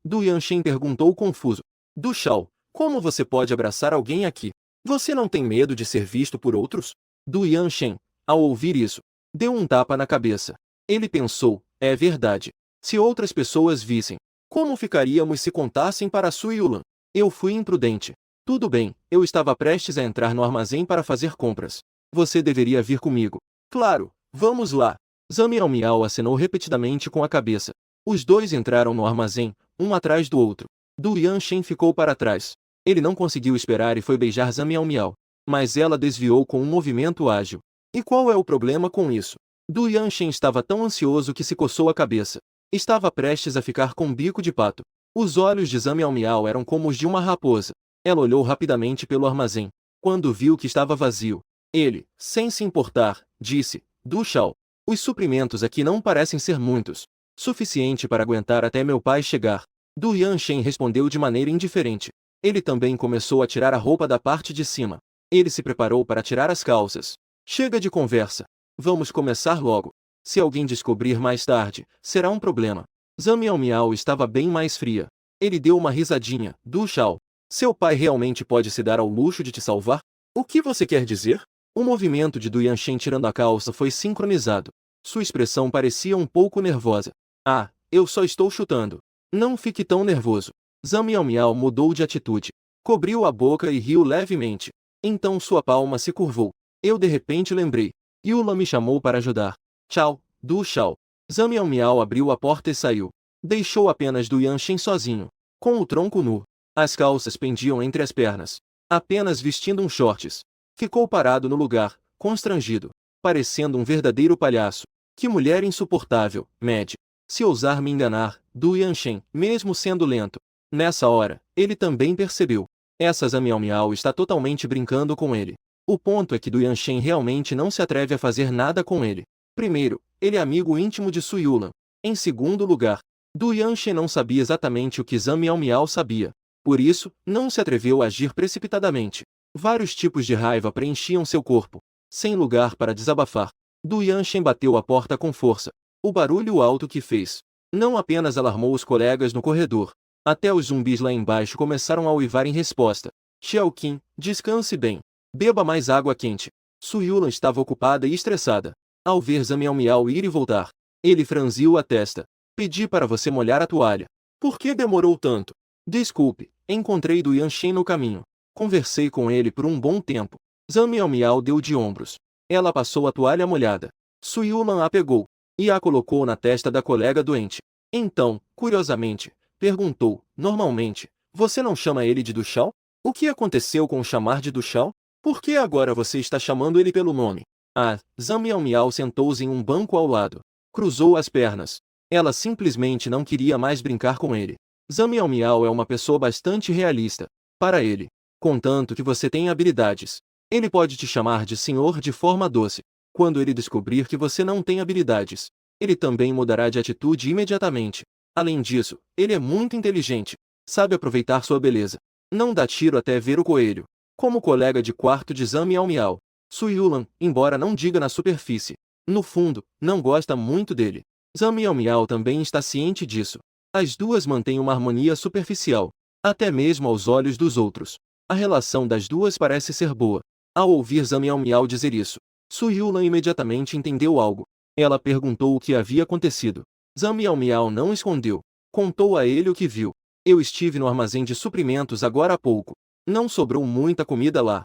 Du Yanshen perguntou confuso. Du Shao, como você pode abraçar alguém aqui? Você não tem medo de ser visto por outros? Du Yanshen, ao ouvir isso, deu um tapa na cabeça. Ele pensou, é verdade. Se outras pessoas vissem, como ficaríamos se contassem para Su Yulan? Eu fui imprudente. Tudo bem, eu estava prestes a entrar no armazém para fazer compras. Você deveria vir comigo. Claro, vamos lá. Zhang Miao acenou repetidamente com a cabeça. Os dois entraram no armazém, um atrás do outro. Du Yanshen ficou para trás. Ele não conseguiu esperar e foi beijar Zhang Miao. mas ela desviou com um movimento ágil. E qual é o problema com isso? Du Yanshen estava tão ansioso que se coçou a cabeça. Estava prestes a ficar com bico de pato. Os olhos de Zhang Miao eram como os de uma raposa. Ela olhou rapidamente pelo armazém. Quando viu que estava vazio, ele, sem se importar, disse: Du Shao, os suprimentos aqui não parecem ser muitos. Suficiente para aguentar até meu pai chegar. Du Yanshen respondeu de maneira indiferente. Ele também começou a tirar a roupa da parte de cima. Ele se preparou para tirar as calças. Chega de conversa. Vamos começar logo. Se alguém descobrir mais tarde, será um problema. Zhang Miao estava bem mais fria. Ele deu uma risadinha. Du Shao, seu pai realmente pode se dar ao luxo de te salvar? O que você quer dizer? O movimento de Du Yanshen tirando a calça foi sincronizado. Sua expressão parecia um pouco nervosa. Ah, eu só estou chutando. Não fique tão nervoso. Zhang Miao mudou de atitude. Cobriu a boca e riu levemente. Então sua palma se curvou. Eu de repente lembrei. Yula me chamou para ajudar. Tchau, Du Shao. Zhang Miao abriu a porta e saiu. Deixou apenas Du Yanshen sozinho, com o tronco nu. As calças pendiam entre as pernas. Apenas vestindo um shorts. Ficou parado no lugar, constrangido, parecendo um verdadeiro palhaço. Que mulher insuportável, Mad. Se ousar me enganar, Du Yanshen, mesmo sendo lento. Nessa hora, ele também percebeu. Essa Zhang Miao está totalmente brincando com ele. O ponto é que Du Yanshen realmente não se atreve a fazer nada com ele. Primeiro, ele é amigo íntimo de Su Yulan. Em segundo lugar, Du Yanshen não sabia exatamente o que Zhang Miao sabia. Por isso, não se atreveu a agir precipitadamente. Vários tipos de raiva preenchiam seu corpo. Sem lugar para desabafar, Du Yanshen bateu a porta com força. O barulho alto que fez não apenas alarmou os colegas no corredor. Até os zumbis lá embaixo começaram a uivar em resposta. Xiaoqin, descanse bem. Beba mais água quente. Su Yulan estava ocupada e estressada. Ao ver Zhang Miao ir e voltar, ele franziu a testa. Pedi para você molhar a toalha. Por que demorou tanto? Desculpe, encontrei Du Yanshen no caminho. Conversei com ele por um bom tempo. Zhang Miao deu de ombros. Ela passou a toalha molhada. Su Yulan a pegou e a colocou na testa da colega doente. Então, curiosamente, perguntou: normalmente, você não chama ele de Du Shao? O que aconteceu com o chamar de Du Shao? Por que agora você está chamando ele pelo nome? Ah, Zhang Miao sentou-se em um banco ao lado. Cruzou as pernas. Ela simplesmente não queria mais brincar com ele. Zhang Miao é uma pessoa bastante realista. Para ele, contanto que você tenha habilidades, ele pode te chamar de senhor de forma doce. Quando ele descobrir que você não tem habilidades, ele também mudará de atitude imediatamente. Além disso, ele é muito inteligente. Sabe aproveitar sua beleza. Não dá tiro até ver o coelho. Como colega de quarto de Zhang Miao, Su Yulan, embora não diga na superfície, no fundo, não gosta muito dele. Zhang Miao também está ciente disso. As duas mantêm uma harmonia superficial, até mesmo aos olhos dos outros. A relação das duas parece ser boa. Ao ouvir Zhang Miao dizer isso, Su Yulan imediatamente entendeu algo. Ela perguntou o que havia acontecido. Zhang Miao não escondeu. Contou a ele o que viu. Eu estive no armazém de suprimentos agora há pouco. Não sobrou muita comida lá.